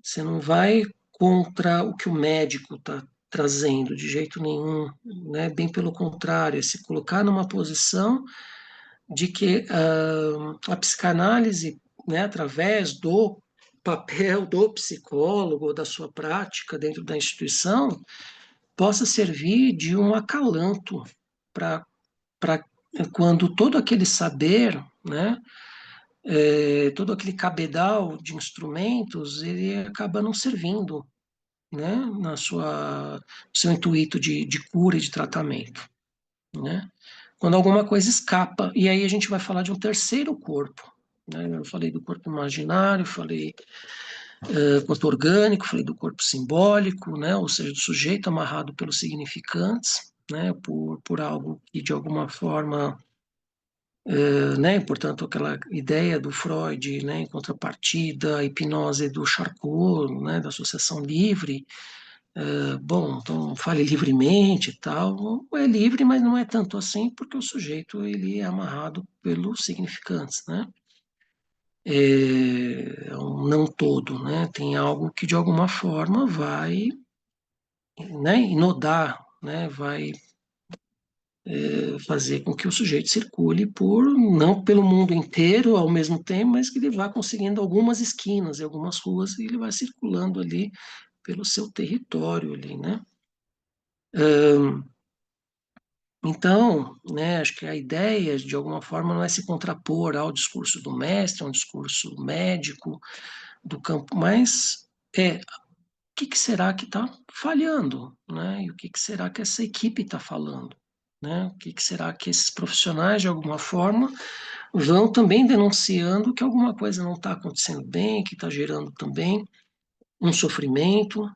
Você não vai contra o que o médico está trazendo de jeito nenhum, né? Bem pelo contrário, é se colocar numa posição de que a psicanálise, né, através do papel do psicólogo, da sua prática dentro da instituição, possa servir de um acalanto para quando todo aquele saber, né, todo aquele cabedal de instrumentos, ele acaba não servindo, né, no seu intuito de cura e de tratamento, né? Quando alguma coisa escapa, e aí a gente vai falar de um terceiro corpo, né? Eu falei do corpo imaginário, falei corpo orgânico, falei do corpo simbólico, né? Ou seja, do sujeito amarrado pelos significantes, né? Por algo que de alguma forma, né? Portanto, aquela ideia do Freud, né? Em contrapartida, a hipnose do Charcot, né? Da associação livre. Bom, então fale livremente e tal. É livre, mas não é tanto assim, porque o sujeito ele é amarrado pelos significantes, né? É um não todo, né? Tem algo que de alguma forma vai, né, inodar, né? Vai fazer com que o sujeito circule por não pelo mundo inteiro ao mesmo tempo, mas que ele vá conseguindo algumas esquinas e algumas ruas e ele vai circulando ali pelo seu território ali, né? Então, né, acho que a ideia, de alguma forma, não é se contrapor ao discurso do mestre, a um discurso médico do campo, mas o que será que está falhando, né? E o que será que essa equipe está falando, né? O que será que esses profissionais, de alguma forma, vão também denunciando que alguma coisa não está acontecendo bem, que está gerando também um sofrimento,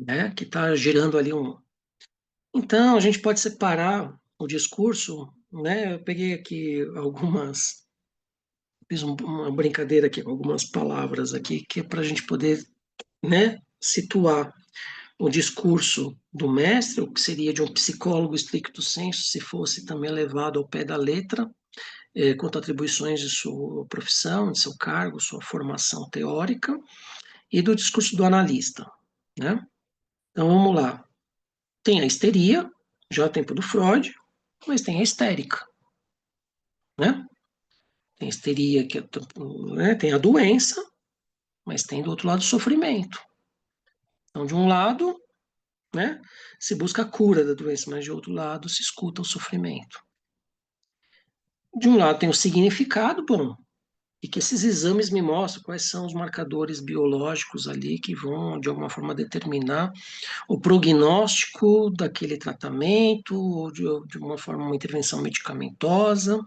né? Que está gerando ali um. Então, a gente pode separar o discurso, né? Eu peguei aqui fiz uma brincadeira aqui com algumas palavras aqui, que é para a gente poder, né, situar. o discurso do mestre, o que seria de um psicólogo stricto sensu, se fosse também levado ao pé da letra, quanto a atribuições de sua profissão, de seu cargo, sua formação teórica, e do discurso do analista, né? Então vamos lá. Tem a histeria, já é o tempo do Freud, mas tem a histérica, né? Tem a histeria, né? Tem a doença, mas tem do outro lado o sofrimento. Então, de um lado, né, se busca a cura da doença, mas de outro lado se escuta o sofrimento. De um lado tem o significado, bom, e que esses exames me mostram quais são os marcadores biológicos ali que vão, de alguma forma, determinar o prognóstico daquele tratamento, ou de uma forma, uma intervenção medicamentosa,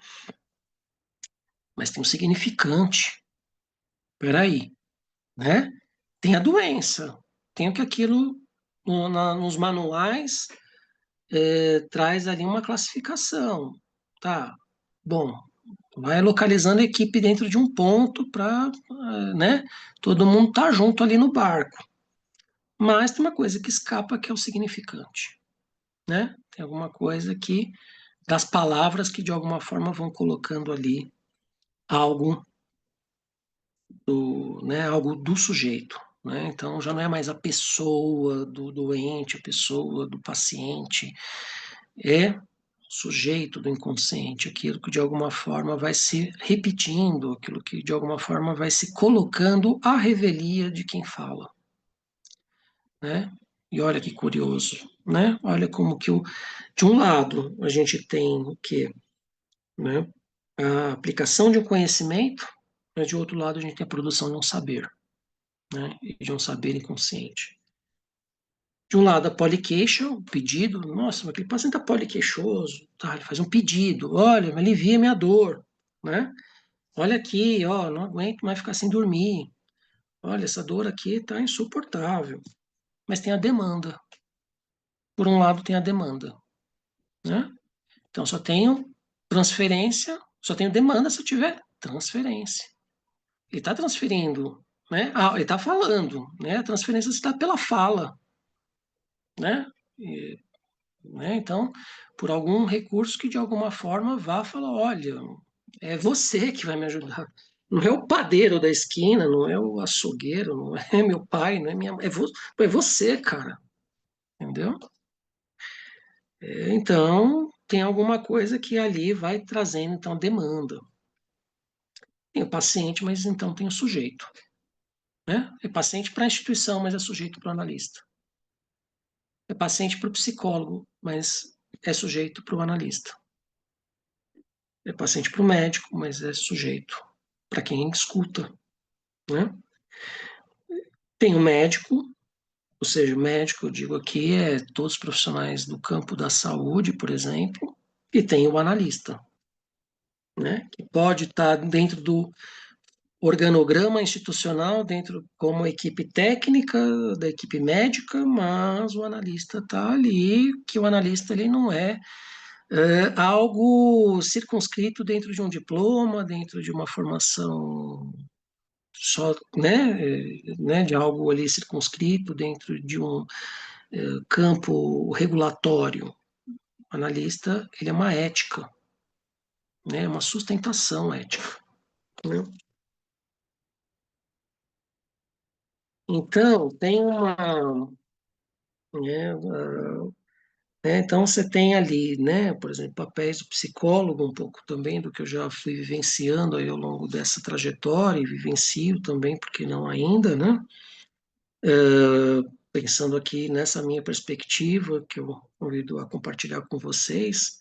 mas tem um significante. Peraí, né? Tem a doença, tem o que aquilo nos manuais traz ali uma classificação. Tá, bom, vai localizando a equipe dentro de um ponto para, né, todo mundo tá junto ali no barco. Mas tem uma coisa que escapa que é o significante, né? Tem alguma coisa que das palavras que de alguma forma vão colocando ali algo algo do sujeito, né? Então já não é mais a pessoa do doente, a pessoa do paciente, é o sujeito do inconsciente, aquilo que de alguma forma vai se repetindo, aquilo que de alguma forma vai se colocando à revelia de quem fala, né? E olha que curioso, né? Olha como que de um lado a gente tem o quê, né? A aplicação de um conhecimento, mas de outro lado a gente tem a produção de um saber, né? E de um saber inconsciente. De um lado, a poliqueixa, o pedido, nossa, mas aquele paciente está poliqueixoso, tá? Ele faz um pedido, olha, me alivia minha dor, né? Olha aqui, ó, não aguento mais ficar sem dormir. Olha, essa dor aqui está insuportável. Mas tem a demanda. Por um lado, tem a demanda, né? Então, só tenho transferência, só tenho demanda se eu tiver transferência. Ele está transferindo, né? Ah, ele está falando, né? A transferência se dá pela fala, né? E, né? Então, por algum recurso que de alguma forma vá falar, olha, é você que vai me ajudar. Não é o padeiro da esquina, não é o açougueiro, não é meu pai, não é minha mãe, é você, cara. Entendeu? Então, tem alguma coisa que ali vai trazendo, então, demanda. Tem o paciente, mas então tem o sujeito. Né? É paciente para a instituição, mas é sujeito para o analista. É paciente para o psicólogo, mas é sujeito para o analista. É paciente para o médico, mas é sujeito para quem escuta. Né? Tem o médico, ou seja, o médico, eu digo aqui, é todos os profissionais do campo da saúde, por exemplo, e tem o analista, né? Que pode estar dentro do organograma institucional, dentro como equipe técnica da equipe médica, mas o analista está ali, que o analista ele não é algo circunscrito dentro de um diploma, dentro de uma formação só, né, de algo ali circunscrito dentro de um campo regulatório. O analista, ele é uma ética, né, uma sustentação ética. Né? Então, tem uma... Né, então, você tem ali, né, por exemplo, papéis do psicólogo, um pouco também do que eu já fui vivenciando aí ao longo dessa trajetória, e vivencio também, porque não ainda, né? Pensando aqui nessa minha perspectiva, que eu convido a compartilhar com vocês,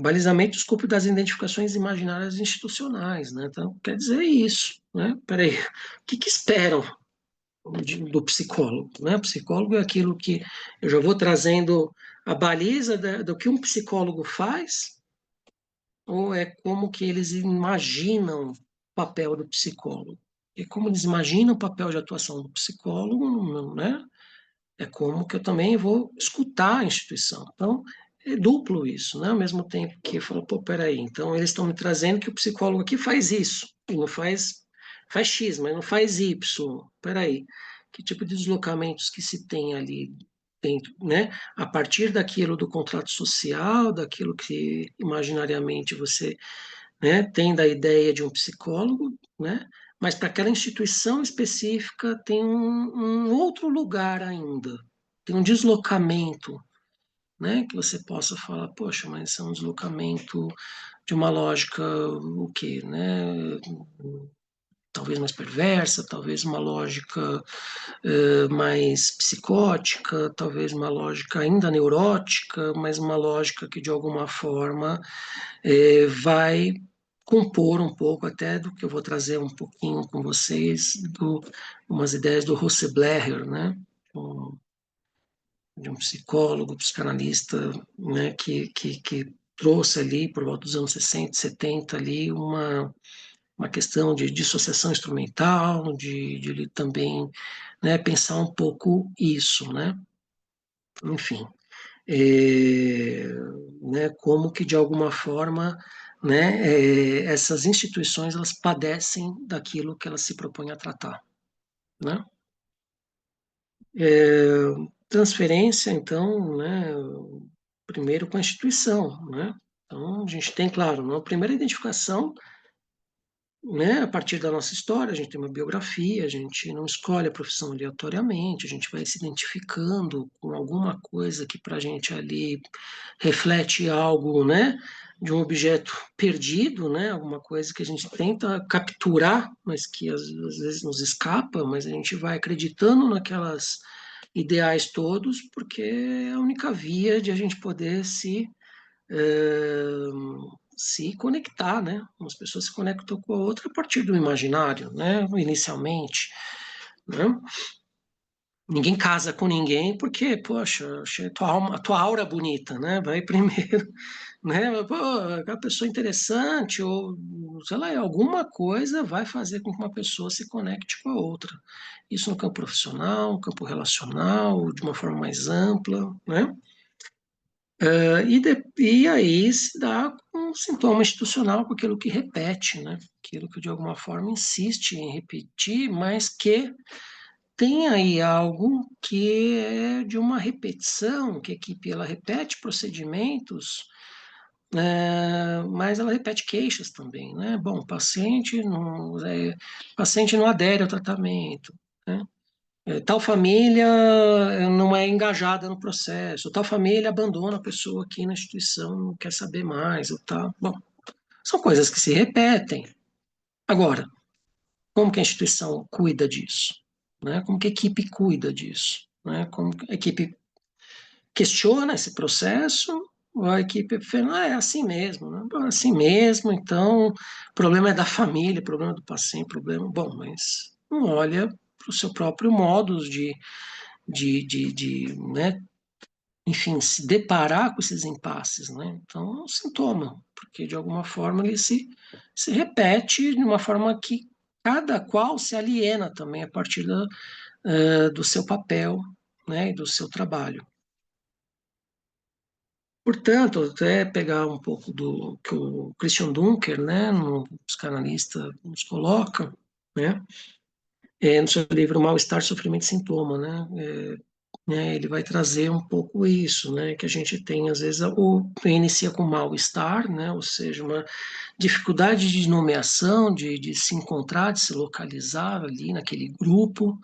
balizamento do escopo das identificações imaginárias institucionais, né? Então, quer dizer isso, né? Peraí, o que esperam do psicólogo, né? O psicólogo é aquilo que eu já vou trazendo a baliza do que um psicólogo faz, ou é como que eles imaginam o papel do psicólogo? E como eles imaginam o papel de atuação do psicólogo, né? É como que eu também vou escutar a instituição. Então, é duplo isso, né? Ao mesmo tempo que eu falo, pô, peraí, então eles estão me trazendo que o psicólogo aqui faz isso, e não faz X, mas não faz Y. Peraí. que tipo de deslocamentos que se tem ali dentro, né? A partir daquilo do contrato social, daquilo que imaginariamente você, né, tem da ideia de um psicólogo, né? Mas para aquela instituição específica tem um outro lugar ainda, tem um deslocamento, né? Que você possa falar, poxa, mas é um deslocamento de uma lógica, o quê, né? Talvez mais perversa, talvez uma lógica mais psicótica, talvez uma lógica ainda neurótica, mas uma lógica que de alguma forma vai compor um pouco até do que eu vou trazer um pouquinho com vocês, umas ideias do Rossebleher, né? Um, de um psicólogo, psicanalista, né? Que trouxe ali, por volta dos anos 60, 70, ali, uma questão de dissociação instrumental, de ele também, né, pensar um pouco isso, né? Enfim, é, né, como que de alguma forma, né, essas instituições elas padecem daquilo que elas se propõem a tratar, né? É, transferência, então, né, primeiro com a instituição, né? Então, a gente tem, claro, uma primeira identificação, né, a partir da nossa história, a gente tem uma biografia, a gente não escolhe a profissão aleatoriamente, a gente vai se identificando com alguma coisa que para a gente ali reflete algo, né, de um objeto perdido, né, alguma coisa que a gente tenta capturar, mas que às vezes nos escapa, mas a gente vai acreditando naquelas ideais todos, porque é a única via de a gente poder se conectar, né? Umas pessoas se conectam com a outra a partir do imaginário, né? Inicialmente, né? Ninguém casa com ninguém porque, poxa, achei tua aura bonita, né? Vai primeiro, né? Pô, aquela pessoa interessante ou, sei lá, alguma coisa vai fazer com que uma pessoa se conecte com a outra. Isso no campo profissional, no campo relacional, de uma forma mais ampla, né? E aí se dá um sintoma institucional com aquilo que repete, né? Aquilo que de alguma forma insiste em repetir, mas que tem aí algo que é de uma repetição, que a equipe ela repete procedimentos, mas ela repete queixas também, né? Bom, paciente não adere ao tratamento, né? Tal família não é engajada no processo, tal família abandona a pessoa aqui na instituição, não quer saber mais, ou tal. Bom, são coisas que se repetem. Agora, como que a instituição cuida disso? Né? Como que a equipe cuida disso? Né? Como que a equipe questiona esse processo? Ou a equipe fala, é assim mesmo, né? Bom, é assim mesmo, então o problema é da família, o problema é do paciente, problema. Bom, mas não olha para o seu próprio modo né, enfim, se deparar com esses impasses, né? Então, é um sintoma, porque de alguma forma ele se repete de uma forma que cada qual se aliena também a partir do seu papel, né, e do seu trabalho. Portanto, até pegar um pouco do que o Christian Dunker, né, no psicanalista, nos coloca, né, no seu livro Mal-Estar, Sofrimento e Sintoma, né, ele vai trazer um pouco isso, né, que a gente tem, às vezes, inicia com mal-estar, né, ou seja, uma dificuldade de nomeação, de se encontrar, de se localizar ali naquele grupo,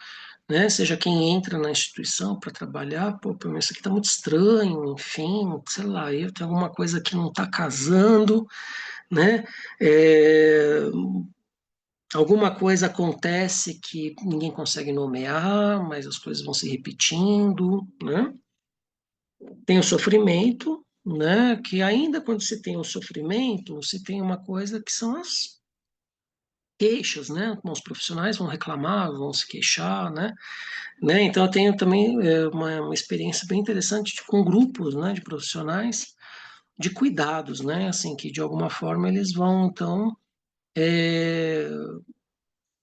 né, seja quem entra na instituição para trabalhar, pô, pelo menos isso aqui está muito estranho, enfim, sei lá, eu tenho alguma coisa que não está casando, né, é, alguma coisa acontece que ninguém consegue nomear, mas as coisas vão se repetindo, né? Tem o sofrimento, né? Que ainda quando se tem o sofrimento, se tem uma coisa que são as queixas, né? Bom, os profissionais vão reclamar, vão se queixar, né? Então eu tenho também uma experiência bem interessante com grupos, né? De profissionais de cuidados, né? Assim que de alguma forma eles vão então é,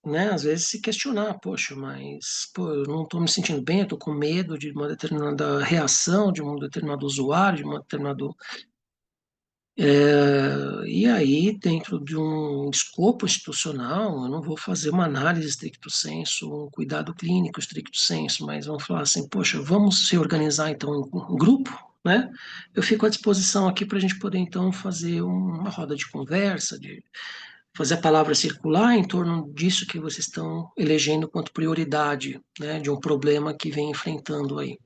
né, às vezes se questionar, poxa, mas pô, eu não estou me sentindo bem, eu estou com medo de uma determinada reação de um determinado usuário, de uma determinado E aí, dentro de um escopo institucional, eu não vou fazer uma análise stricto sensu, um cuidado clínico stricto sensu, mas vamos falar assim, poxa, vamos se organizar então em um grupo, né? Eu fico à disposição aqui para a gente poder então fazer uma roda de conversa, de fazer a palavra circular em torno disso que vocês estão elegendo quanto prioridade, né, de um problema que vem enfrentando aí.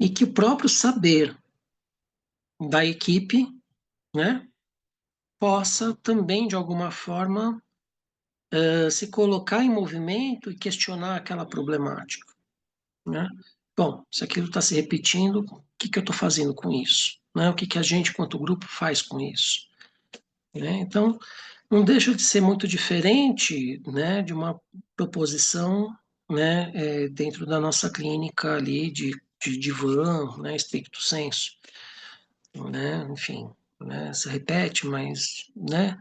E que o próprio saber da equipe, né, possa também, de alguma forma, se colocar em movimento e questionar aquela problemática, né? Bom, se aquilo está se repetindo, o que que eu estou fazendo com isso? Né? O que que a gente, quanto grupo, faz com isso? Né? Então, não deixa de ser muito diferente, né, de uma proposição, né, dentro da nossa clínica ali de divã, né, stricto sensu, né? Enfim, né, se repete, mas, né,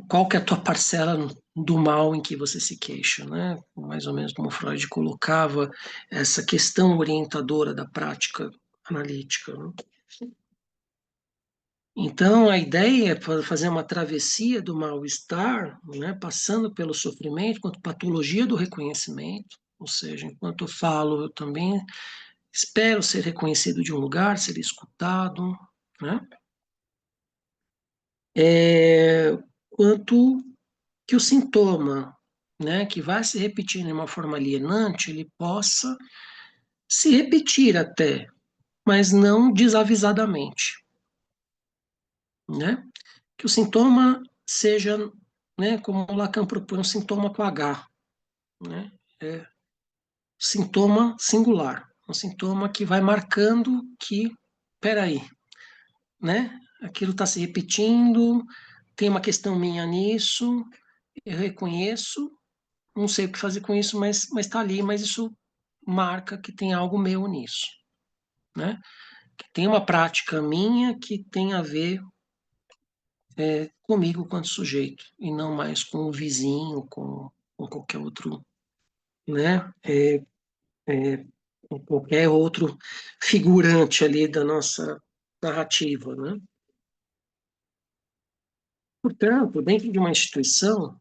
qual que é a tua parcela do mal em que você se queixa, né? Mais ou menos como Freud colocava essa questão orientadora da prática analítica, né? Então, a ideia é fazer uma travessia do mal-estar, né, passando pelo sofrimento, quanto patologia do reconhecimento, ou seja, enquanto eu falo, eu também espero ser reconhecido de um lugar, ser escutado, né? Quanto que o sintoma, né, que vai se repetir de uma forma alienante, ele possa se repetir até, mas não desavisadamente, né? Que o sintoma seja, né, como o Lacan propõe, um sintoma com H, né? É sintoma singular, um sintoma que vai marcando que, peraí, né? Aquilo está se repetindo, tem uma questão minha nisso, eu reconheço, não sei o que fazer com isso, mas está ali, mas isso marca que tem algo meu nisso, né? Que tem uma prática minha que tem a ver comigo quanto sujeito, e não mais com o vizinho, com qualquer outro, né? Com qualquer outro figurante ali da nossa narrativa, né? Portanto, dentro de uma instituição,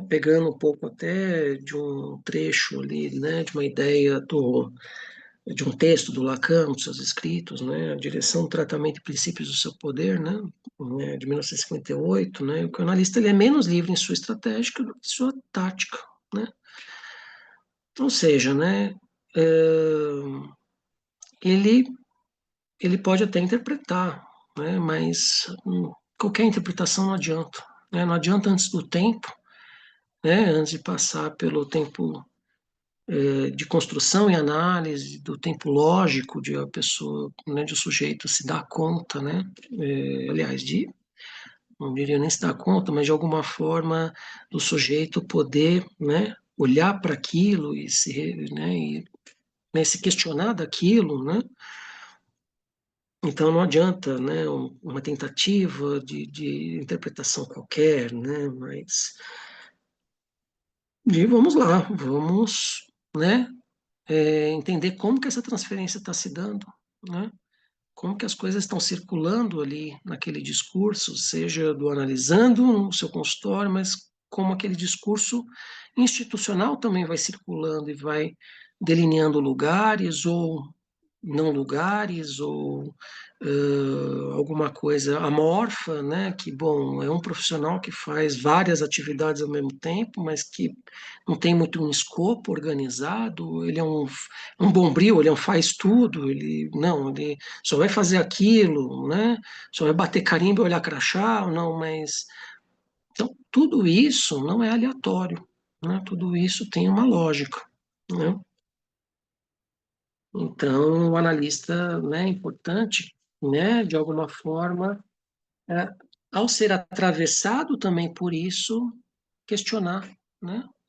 pegando um pouco até de um trecho ali, né, de uma ideia de um texto do Lacan, dos seus escritos, né, a direção, tratamento e princípios do seu poder, de 1958, o canalista ele é menos livre em sua estratégica do que sua tática, né? Ou seja, ele ele pode até interpretar, mas qualquer interpretação não adianta, né? Não adianta antes do tempo, antes de passar pelo tempo de construção e análise do tempo lógico de a pessoa, de o sujeito se dar conta, aliás, não diria nem se dar conta, mas de alguma forma do sujeito poder, olhar para aquilo e se questionar daquilo, né? Então não adianta, uma tentativa de interpretação qualquer, mas vamos lá, vamos, entender como que essa transferência está se dando, né? Como que as coisas estão circulando ali naquele discurso, seja do analisando no seu consultório, mas como aquele discurso institucional também vai circulando e vai delineando lugares ou não lugares ou alguma coisa amorfa, que, bom, é um profissional que faz várias atividades ao mesmo tempo, mas que não tem muito um escopo organizado, ele é um bombril, ele é um faz tudo, ele não, ele só vai fazer aquilo, só vai bater carimbo e olhar crachá, não, mas então tudo isso não é aleatório, tudo isso tem uma lógica, né? Então, o analista, é importante, de alguma forma, é, ao ser atravessado também por isso, questionar,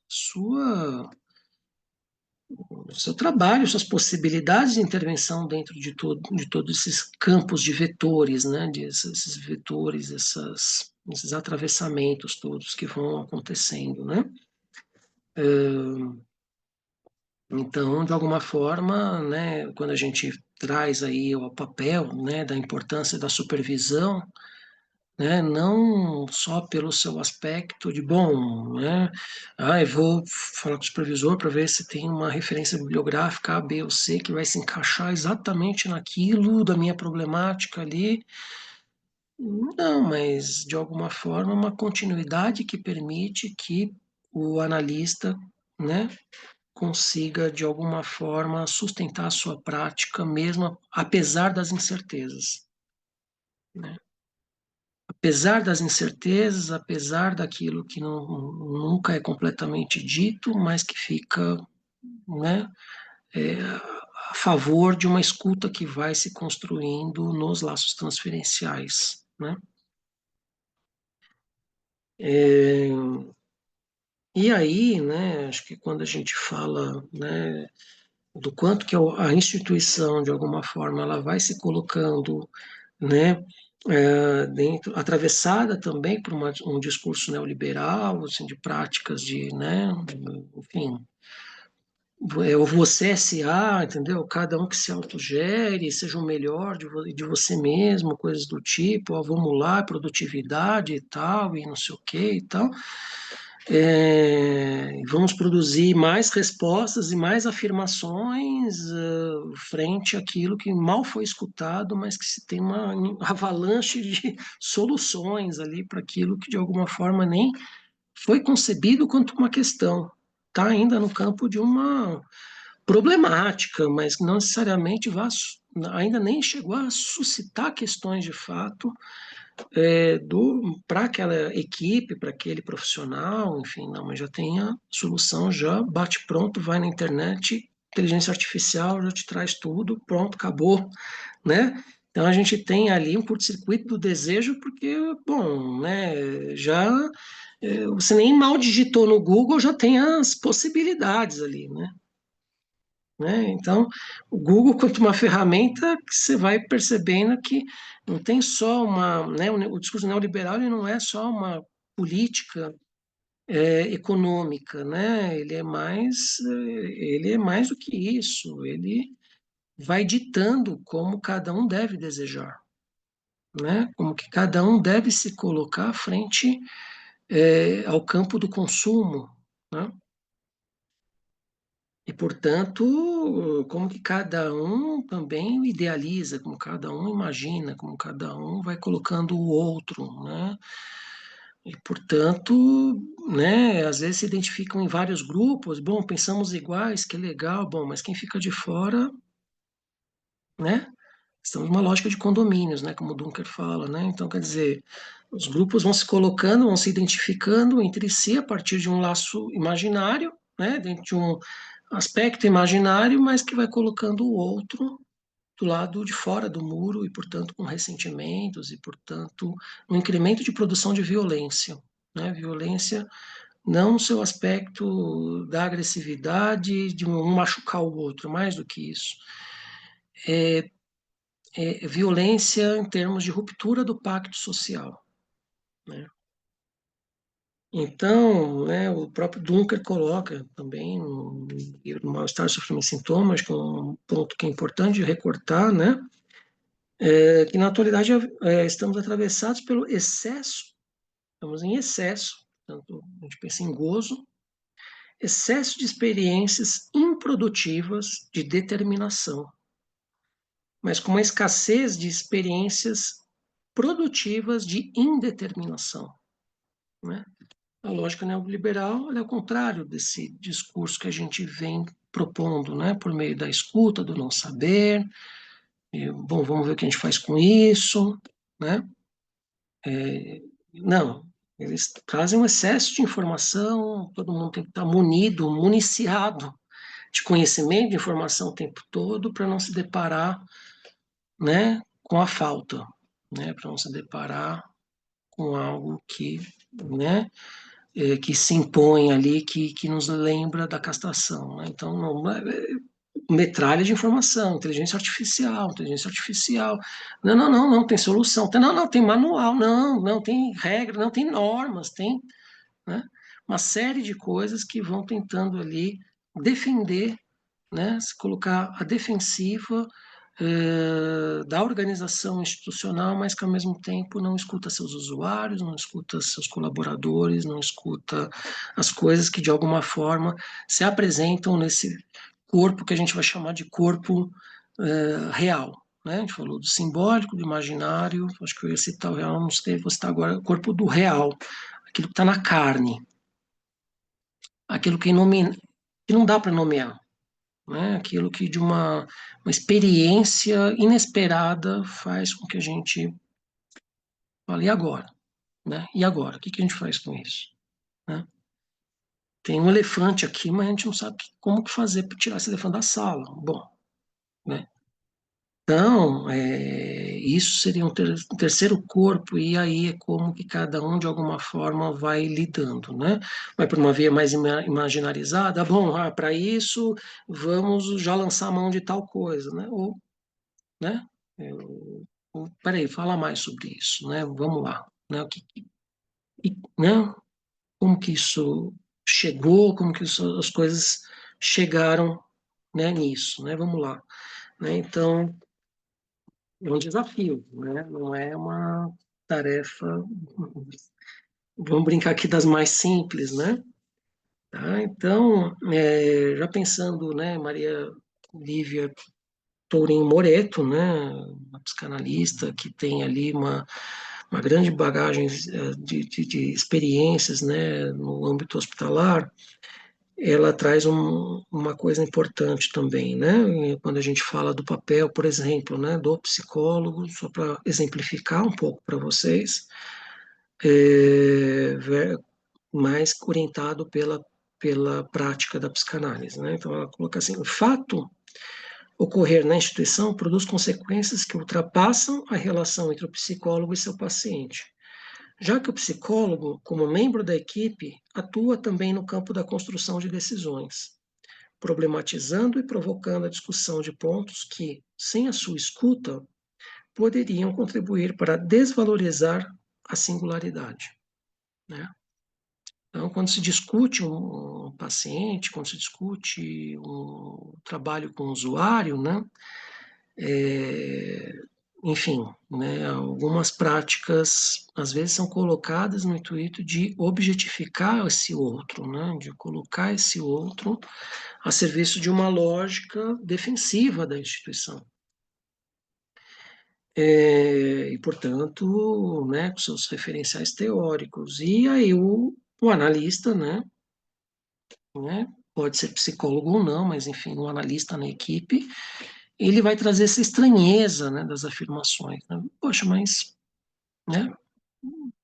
sua, o seu trabalho, suas possibilidades de intervenção dentro de todos esses campos de vetores, esses vetores, esses atravessamentos todos que vão acontecendo, Então, de alguma forma, né, quando a gente traz aí o papel, né, da importância da supervisão, né, não só pelo seu aspecto de, bom, né, eu vou falar com o supervisor para ver se tem uma referência bibliográfica A, B ou C que vai se encaixar exatamente naquilo da minha problemática ali. Não, mas de alguma forma uma continuidade que permite que o analista, né, consiga de alguma forma sustentar a sua prática mesmo apesar das incertezas, né? Apesar das incertezas, apesar daquilo que nunca é completamente dito, mas que fica, né, a favor de uma escuta que vai se construindo nos laços transferenciais, né? É, e aí, né, acho que quando a gente fala, né, do quanto que a instituição, de alguma forma, ela vai se colocando, né, dentro, atravessada também por um discurso neoliberal, assim, de práticas de, né, enfim, o você SA, entendeu? Cada um que se autogere, seja o melhor de você mesmo, coisas do tipo, ó, vamos lá, produtividade e tal, e não sei o que e tal. Vamos produzir mais respostas e mais afirmações frente àquilo que mal foi escutado, mas que se tem uma avalanche de soluções ali para aquilo que de alguma forma nem foi concebido quanto uma questão. Está ainda no campo de uma problemática, mas não necessariamente ainda nem chegou a suscitar questões de fato para aquela equipe, para aquele profissional, enfim, não, mas já tem a solução, já bate pronto, vai na internet, inteligência artificial já te traz tudo, pronto, acabou, né? Então a gente tem ali um curto-circuito do desejo, porque, bom, né, já você nem mal digitou no Google, já tem as possibilidades ali, né? Então, o Google, quanto uma ferramenta, que você vai percebendo que não tem só uma, né, o discurso neoliberal ele não é só uma política econômica, né? Ele é mais do que isso. Ele vai ditando como cada um deve desejar, né? Como que cada um deve se colocar frente ao campo do consumo, né? E, portanto, como que cada um também idealiza, como cada um imagina, como cada um vai colocando o outro, né? E, portanto, né, às vezes se identificam em vários grupos, bom, pensamos iguais, que legal, bom, mas quem fica de fora, né? Estamos numa lógica de condomínios, né, como o Dunker fala, né? Então, quer dizer, os grupos vão se colocando, vão se identificando entre si a partir de um laço imaginário, né, dentro de um aspecto imaginário, mas que vai colocando o outro do lado de fora do muro e, portanto, com ressentimentos e, portanto, um incremento de produção de violência, né? Violência não no seu aspecto da agressividade, de um machucar o outro, mais do que isso. Violência em termos de ruptura do pacto social, né? Então, né, o próprio Dunker coloca também no livro Mal-Estar, Sofrimento e Sintomas, que é um ponto que é importante de recortar, né, que na atualidade estamos atravessados pelo excesso, estamos em excesso, portanto, a gente pensa em gozo, excesso de experiências improdutivas de determinação, mas com uma escassez de experiências produtivas de indeterminação, né? A lógica neoliberal é o contrário desse discurso que a gente vem propondo, né? Por meio da escuta, do não saber, bom, vamos ver o que a gente faz com isso, né? Não, eles trazem um excesso de informação, todo mundo tem que estar munido, municiado de conhecimento, de informação o tempo todo, para não se deparar, né, com a falta, né? Para não se deparar com algo que, né, que se impõe ali, que nos lembra da castração, né? Então, não, metralha de informação, inteligência artificial. Não, não, não, não tem solução. Não, não, tem manual, não, não tem regra, não tem normas, tem, né, uma série de coisas que vão tentando ali defender. né, se colocar à defensiva da organização institucional, mas que ao mesmo tempo não escuta seus usuários, não escuta seus colaboradores, não escuta as coisas que de alguma forma se apresentam nesse corpo que a gente vai chamar de corpo real. Né? A gente falou do simbólico, do imaginário, acho que eu ia citar o real, não sei, vou citar agora o corpo do real, aquilo que está na carne, aquilo que não dá para nomear, né? Aquilo que de uma experiência inesperada faz com que a gente fale, e agora? Né? E agora? O que que a gente faz com isso? Né? Tem um elefante aqui, mas a gente não sabe como que fazer para tirar esse elefante da sala. Bom, né? Então, isso seria um terceiro corpo, e aí é como que cada um, de alguma forma, vai lidando, né? Vai por uma via mais imaginarizada, bom, para isso, vamos já lançar a mão de tal coisa, né? Ou, né? Peraí, fala mais sobre isso, né? Vamos lá, né? Né? Como que isso chegou, como que as coisas chegaram, né, nisso, né? Vamos lá, né? Então, é um desafio, né? Não é uma tarefa, vamos brincar aqui das mais simples, né? Tá? Então, já pensando, né, Maria Lívia Tourinho Moreto, né, uma psicanalista que tem ali uma grande bagagem de experiências, né, no âmbito hospitalar, ela traz uma coisa importante também, né? Quando a gente fala do papel, por exemplo, né, do psicólogo, só para exemplificar um pouco para vocês, mais orientado pela prática da psicanálise, né? Então, ela coloca assim: o fato ocorrer na instituição produz consequências que ultrapassam a relação entre o psicólogo e seu paciente, já que o psicólogo, como membro da equipe, atua também no campo da construção de decisões, problematizando e provocando a discussão de pontos que, sem a sua escuta, poderiam contribuir para desvalorizar a singularidade, né? Então, quando se discute um paciente, quando se discute um trabalho com o usuário, né, é, enfim, né, algumas práticas às vezes são colocadas no intuito de objetificar esse outro, né, de colocar esse outro a serviço de uma lógica defensiva da instituição. E, portanto, né, com seus referenciais teóricos. E aí o analista, né, pode ser psicólogo ou não, mas enfim, um analista na equipe, ele vai trazer essa estranheza, né, das afirmações. Né? Poxa, né,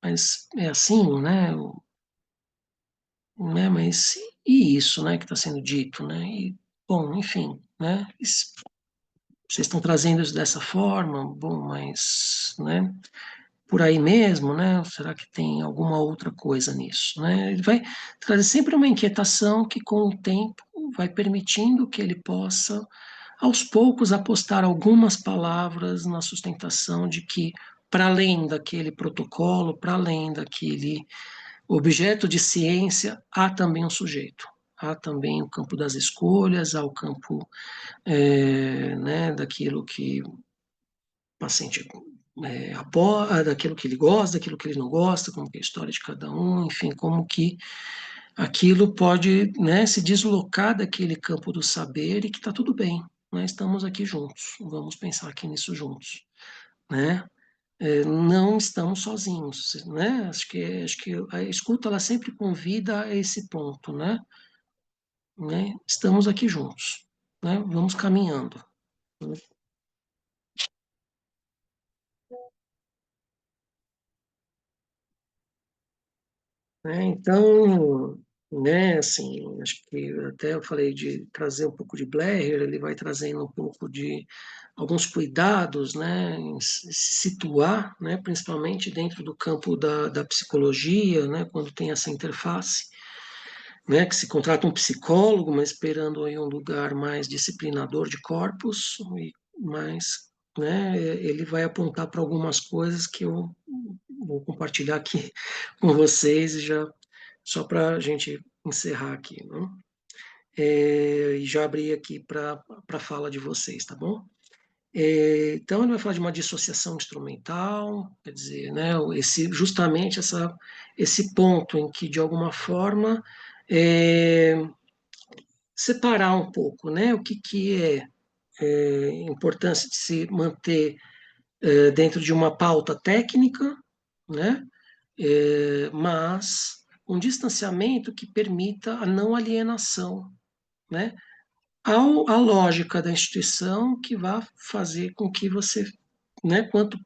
mas é assim, né, mas e isso, né, que está sendo dito, né? E, bom, enfim, né, vocês estão trazendo isso dessa forma, bom, mas, né, por aí mesmo, né? Será que tem alguma outra coisa nisso, né? Ele vai trazer sempre uma inquietação que, com o tempo, vai permitindo que ele possa, aos poucos, apostar algumas palavras na sustentação de que, para além daquele protocolo, para além daquele objeto de ciência, há também um sujeito. Há também o campo das escolhas, há o campo né, daquilo que o paciente daquilo que ele gosta, daquilo que ele não gosta, como que é a história de cada um, enfim, como que aquilo pode, né, se deslocar daquele campo do saber e que está tudo bem, nós estamos aqui juntos, vamos pensar aqui nisso juntos, né? Não estamos sozinhos, né? Acho que a escuta ela sempre convida a esse ponto, né? Estamos aqui juntos, né? Vamos caminhando. Né? Então, né, assim, acho que até eu falei de trazer um pouco de Blair, ele vai trazendo um pouco de alguns cuidados, né, em se situar, né, principalmente dentro do campo da psicologia, né, quando tem essa interface, né, que se contrata um psicólogo, mas esperando aí um lugar mais disciplinador de corpos, e mais, né, ele vai apontar para algumas coisas que eu vou compartilhar aqui com vocês, já só para a gente encerrar aqui, né? E já abri aqui para a fala de vocês, tá bom? Então, ele vai falar de uma dissociação instrumental, quer dizer, né, justamente esse ponto em que, de alguma forma, é, separar um pouco, né, o que é importância de se manter dentro de uma pauta técnica, né, mas um distanciamento que permita a não alienação, né, a lógica da instituição que vai fazer com que você, né, quanto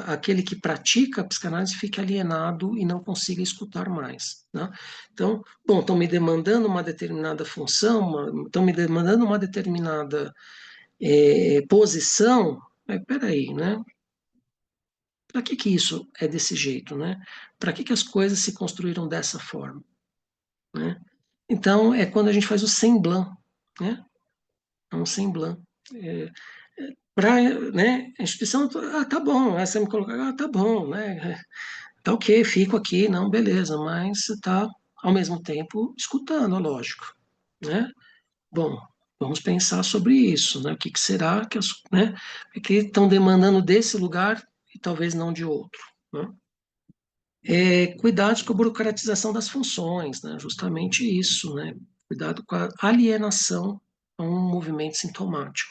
aquele que pratica a psicanálise fique alienado e não consiga escutar mais. Né? Então, bom, estão me demandando uma determinada função, estão me demandando uma determinada posição, mas peraí, né? Para que isso é desse jeito, né? Para que as coisas se construíram dessa forma, né? Então, é quando a gente faz o semblant, né? É um semblant. É, para, né, a instituição, tá bom, aí você me coloca, tá bom, né, tá ok, fico aqui, não, beleza, mas você está, ao mesmo tempo, escutando, lógico, né? Bom, vamos pensar sobre isso, né? O que será que né, que estão demandando desse lugar e talvez não de outro, né? Cuidados com a burocratização das funções, né? Justamente isso, né? Cuidado com a alienação a um movimento sintomático.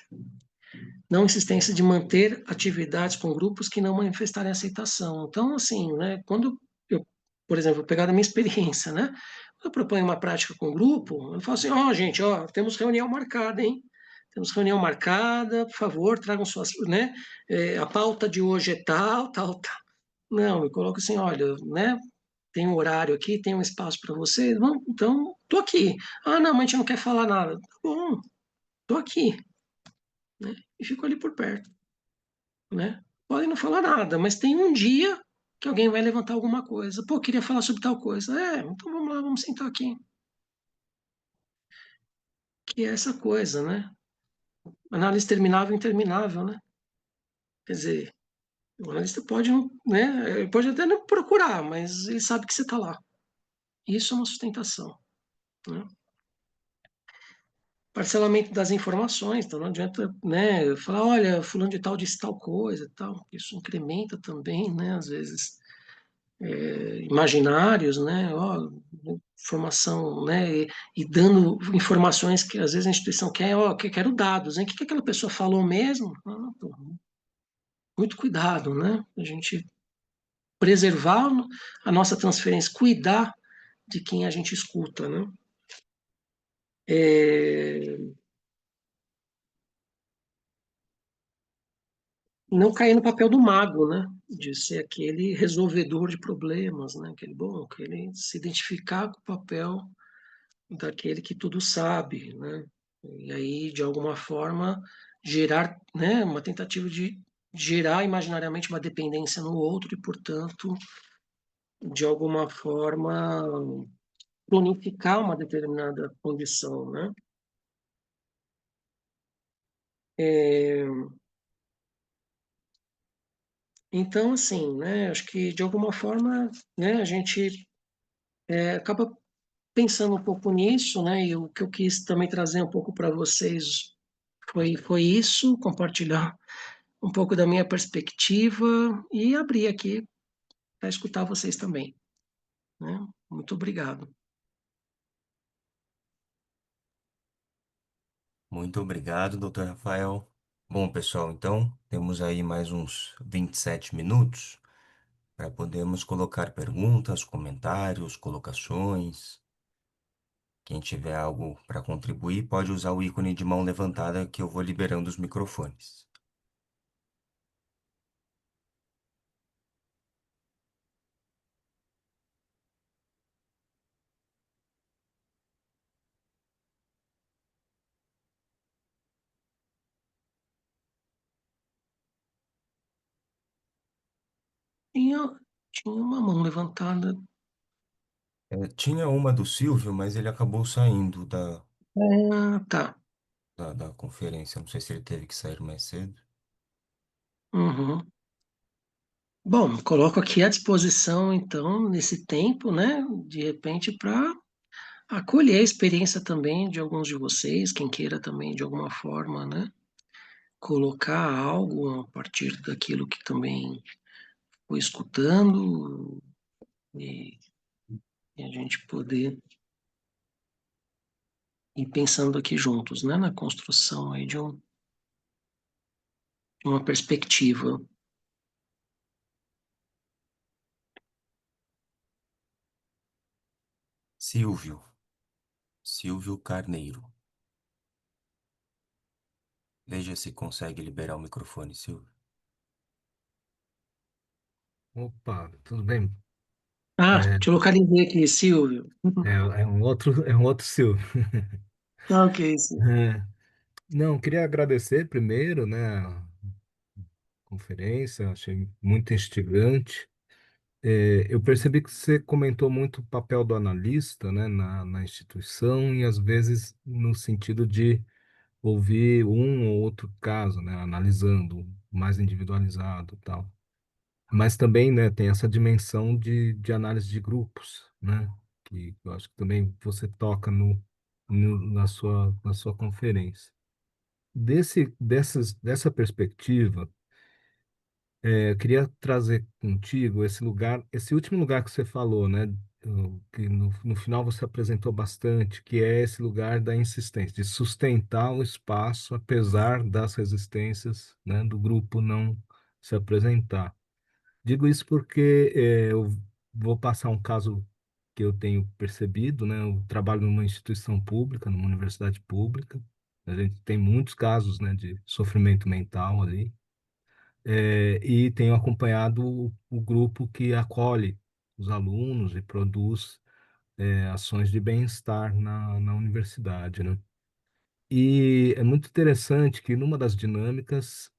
Não insistência de manter atividades com grupos que não manifestarem aceitação. Então, assim, né, quando eu, por exemplo, vou pegar da minha experiência, né, quando eu proponho uma prática com grupo, eu falo assim, ó, gente, ó, temos reunião marcada, hein? Temos reunião marcada, por favor, tragam suas, né, a pauta de hoje é tal, tal, tal. Não, eu coloco assim, olha, né, tem um horário aqui, tem um espaço para vocês, vamos, então, tô aqui. Ah, não, mas a gente não quer falar nada. Tá bom, tô aqui, né, e fico ali por perto, né? Podem não falar nada, mas tem um dia que alguém vai levantar alguma coisa. Pô, queria falar sobre tal coisa. Então vamos lá, vamos sentar aqui. Que é essa coisa, né? Análise terminável e interminável, né? Quer dizer, o analista pode, né? Pode até não procurar, mas ele sabe que você está lá. Isso é uma sustentação, né? Parcelamento das informações, então não adianta, né, falar, olha, fulano de tal disse tal coisa, tal. Isso incrementa também, né, às vezes imaginários, né, ó, informação, né, e dando informações que às vezes a instituição quer, ó, que quero dados, hein, o que aquela pessoa falou mesmo? Ah, pô, muito cuidado, né, a gente preservar a nossa transferência, cuidar de quem a gente escuta, né. É, não cair no papel do mago, né, de ser aquele resolvedor de problemas, né, aquele bom, aquele se identificar com o papel daquele que tudo sabe, né? E aí, de alguma forma, gerar, né, uma tentativa de gerar imaginariamente uma dependência no outro e, portanto, de alguma forma, planificar uma determinada condição, né? É, então, assim, né, acho que de alguma forma, né, a gente acaba pensando um pouco nisso, né? E o que eu quis também trazer um pouco para vocês foi isso, compartilhar um pouco da minha perspectiva e abrir aqui para escutar vocês também, né? Muito obrigado. Muito obrigado, doutor Rafael. Bom, pessoal, então temos aí mais uns 27 minutos para podermos colocar perguntas, comentários, colocações. Quem tiver algo para contribuir, pode usar o ícone de mão levantada que eu vou liberando os microfones. Tinha, tinha uma mão levantada. Tinha uma do Silvio, mas ele acabou saindo Ah, tá. da conferência. Não sei se ele teve que sair mais cedo. Uhum. Bom, coloco aqui à disposição, então, nesse tempo, né? De repente, para acolher a experiência também de alguns de vocês, quem queira também de alguma forma, né, colocar algo a partir daquilo que também foi escutando e, e a gente poder ir pensando aqui juntos, né, na construção aí de uma perspectiva. Silvio, Silvio Carneiro. Veja se consegue liberar o microfone, Silvio. Opa, tudo bem? Ah, É, te localizei aqui, Silvio. é um outro Silvio. Ah, ok, sim. É, não, queria agradecer primeiro, né, a conferência, achei muito instigante. Eu percebi que você comentou muito o papel do analista, né, na instituição e às vezes no sentido de ouvir um ou outro caso, né, analisando mais individualizado, e tal. Mas também, né, tem essa dimensão de análise de grupos, né, que eu acho que também você toca na sua conferência. Dessa perspectiva, eu queria trazer contigo esse lugar, esse último lugar que você falou, né, que no final você apresentou bastante, que é esse lugar da insistência, de sustentar o espaço apesar das resistências, né, do grupo não se apresentar. Digo isso porque eu vou passar um caso que eu tenho percebido, né? Eu trabalho numa instituição pública, numa universidade pública. A gente tem muitos casos, né, de sofrimento mental ali. E tenho acompanhado o grupo que acolhe os alunos e produz ações de bem-estar na universidade, né? E é muito interessante que numa das dinâmicas,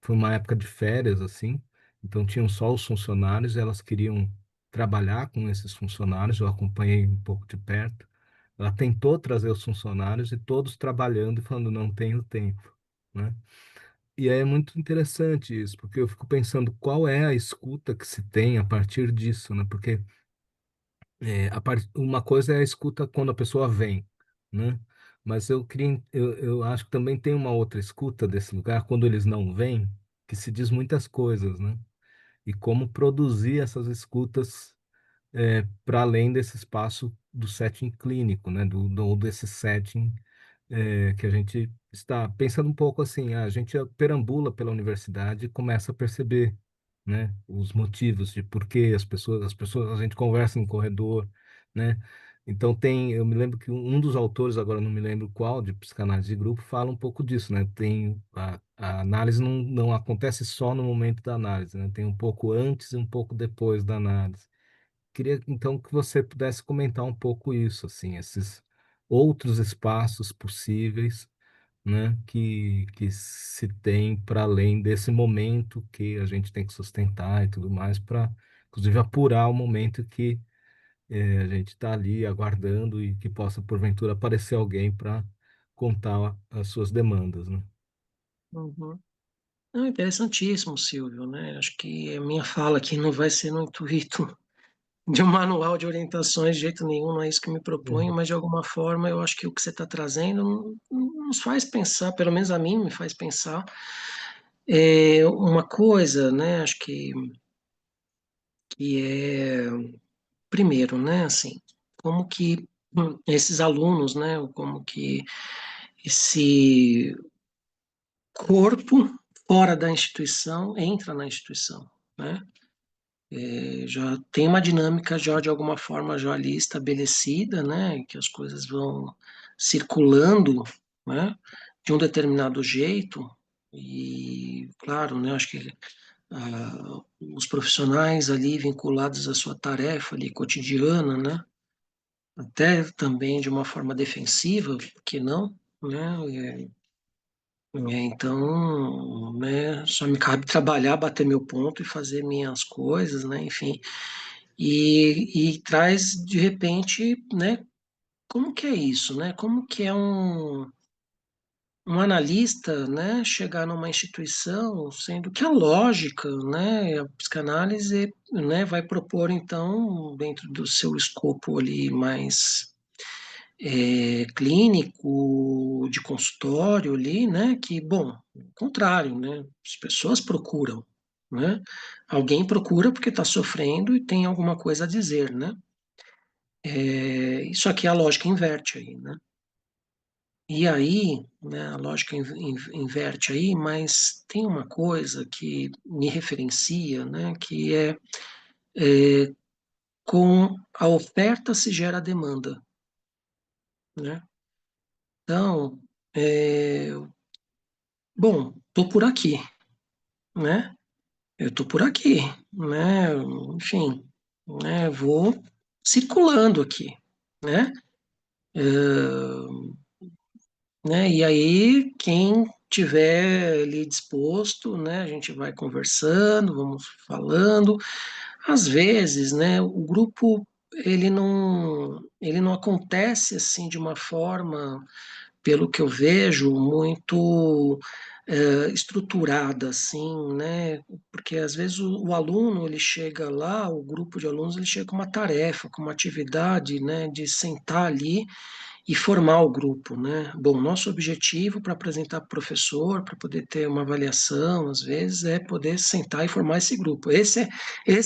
foi uma época de férias, assim, então tinham só os funcionários, e elas queriam trabalhar com esses funcionários, eu acompanhei um pouco de perto. Ela tentou trazer os funcionários e todos trabalhando e falando, não tenho tempo, né? E aí é muito interessante isso, porque eu fico pensando qual é a escuta que se tem a partir disso, né? Porque uma coisa é a escuta quando a pessoa vem, né? Mas eu acho que também tem uma outra escuta desse lugar quando eles não vêm, que se diz muitas coisas, né? E como produzir essas escutas para além desse espaço do setting clínico, né? Desse setting que a gente está pensando um pouco assim, a gente perambula pela universidade e começa a perceber, né, os motivos de por que a gente conversa no corredor, né? Então eu me lembro que um dos autores, agora não me lembro qual, de psicanálise de grupo, fala um pouco disso, né? Tem a análise não acontece só no momento da análise, né? Tem um pouco antes e um pouco depois da análise. Queria então que você pudesse comentar um pouco isso, assim, esses outros espaços possíveis, né, que se tem para além desse momento que a gente tem que sustentar e tudo mais, para, inclusive, apurar o momento que a gente está ali aguardando e que possa, porventura, aparecer alguém para contar as suas demandas, né? Uhum. Não, interessantíssimo, Silvio, né? Acho que a minha fala aqui não vai ser no intuito de um manual de orientações de jeito nenhum, não é isso que me proponho, Uhum. mas de alguma forma eu acho que o que você está trazendo nos faz pensar, pelo menos a mim me faz pensar, uma coisa, né? Acho que é, primeiro, né? Assim, como que esses alunos, né? Como que esse corpo fora da instituição entra na instituição, né? Já tem uma dinâmica já de alguma forma já ali estabelecida, né, que as coisas vão circulando, né, de um determinado jeito e claro, né, acho que os profissionais ali vinculados à sua tarefa ali cotidiana, né, até também de uma forma defensiva, por que não, né, então, né, só me cabe trabalhar, bater meu ponto e fazer minhas coisas, né, enfim. E traz, de repente, né, como que é isso, né? Como que é um analista, né, chegar numa instituição, sendo que a lógica, né, a psicanálise, né, vai propor, então, dentro do seu escopo ali mais clínico, de consultório ali, né, que, bom, ao contrário, né, as pessoas procuram, né, alguém procura porque está sofrendo e tem alguma coisa a dizer, né, só que a lógica inverte aí, né. E aí, né, a lógica inverte aí, mas tem uma coisa que me referencia, né, que é com a oferta se gera a demanda, né? Então, é, bom, tô por aqui, né? Eu tô por aqui, né? Enfim, né? Vou circulando aqui, né? É, né? E aí, quem tiver ali disposto, né? A gente vai conversando, vamos falando. Às vezes, né? O grupo ele não acontece assim de uma forma, pelo que eu vejo, muito estruturada, assim, né? Porque às vezes o aluno ele chega lá, o grupo de alunos ele chega com uma tarefa, com uma atividade, né? De sentar ali e formar o grupo, né? Bom, nosso objetivo para apresentar para o professor, para poder ter uma avaliação, às vezes, é poder sentar e formar esse grupo. Esse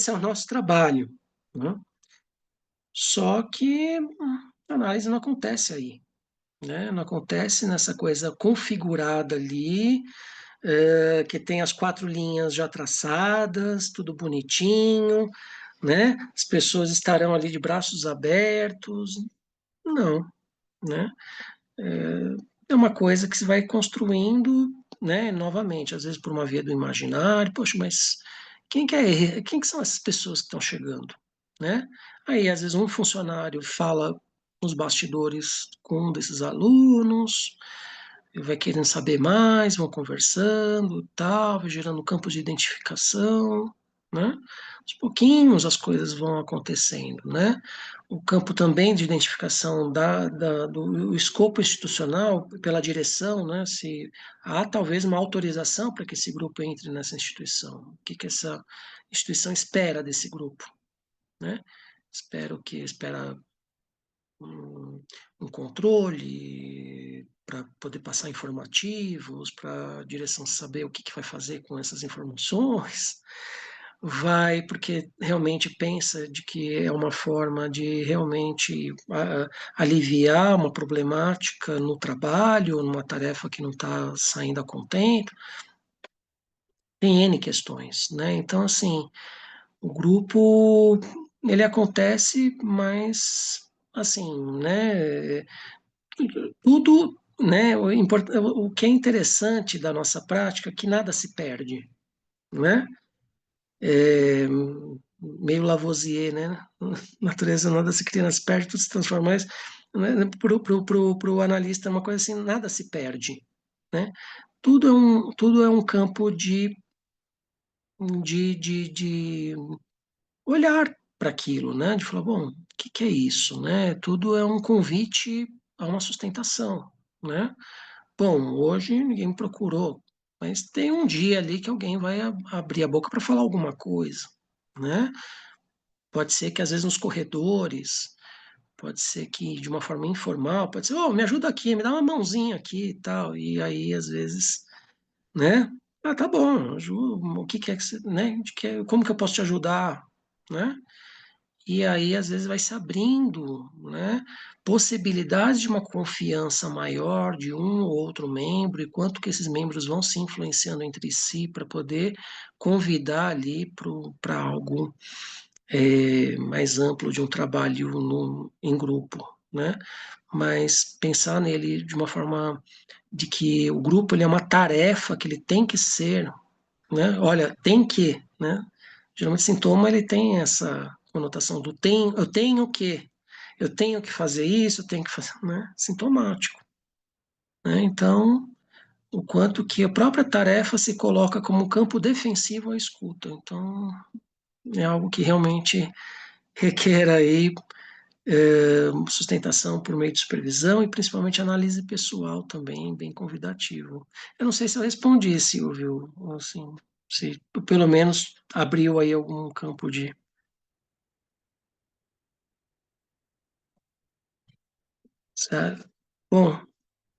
é o nosso trabalho, né? Só que a análise não acontece aí, né? Não acontece nessa coisa configurada ali, que tem as 4 linhas já traçadas, tudo bonitinho, né? As pessoas estarão ali de braços abertos. Não, né? É uma coisa que se vai construindo, né, novamente, às vezes por uma via do imaginário. Poxa, mas quem que são essas pessoas que estão chegando, né? Aí, às vezes, um funcionário fala nos bastidores com um desses alunos, vai querendo saber mais, vão conversando, tal, vai gerando campos de identificação, né? Aos pouquinhos as coisas vão acontecendo, né? O campo também de identificação do escopo institucional pela direção, né? Se há talvez uma autorização para que esse grupo entre nessa instituição. O que que essa instituição espera desse grupo, né? Espera um controle para poder passar informativos, para a direção saber o que, que vai fazer com essas informações, vai porque realmente pensa de que é uma forma de realmente aliviar uma problemática no trabalho, numa tarefa que não está saindo a contento. Tem N questões, né? Então, assim, o grupo, ele acontece, mas, assim, né? Tudo, né? O que é interessante da nossa prática é que nada se perde, né? É, meio Lavoisier, né? Natureza nada se cria, nada se perde, tudo se transforma. Mas né, pro analista é uma coisa assim, nada se perde, né? Tudo é um campo de olhar para aquilo, né? De falar, bom, o que que é isso, né? Tudo é um convite a uma sustentação, né? Bom, hoje ninguém me procurou, mas tem um dia ali que alguém vai abrir a boca para falar alguma coisa, né? Pode ser que às vezes nos corredores, pode ser que de uma forma informal, pode ser, oh, me ajuda aqui, me dá uma mãozinha aqui e tal, e aí às vezes, né? Ah, tá bom, o que que é que você, né? Como que eu posso te ajudar, né? E aí, às vezes, vai se abrindo, né, possibilidades de uma confiança maior de um ou outro membro, e quanto que esses membros vão se influenciando entre si para poder convidar ali para algo mais amplo de um trabalho em grupo, né? Mas pensar nele de uma forma de que o grupo ele é uma tarefa que ele tem que ser, né? Olha, tem que, né? Geralmente sintoma ele tem essa conotação do eu tenho que fazer isso, eu tenho que fazer, né? Sintomático, né? Então, o quanto que a própria tarefa se coloca como um campo defensivo à escuta. Então, é algo que realmente requer aí sustentação por meio de supervisão e principalmente análise pessoal também, bem convidativo. Eu não sei se eu respondi, Silvio, assim, se pelo menos abriu aí algum campo de... Sabe? Bom,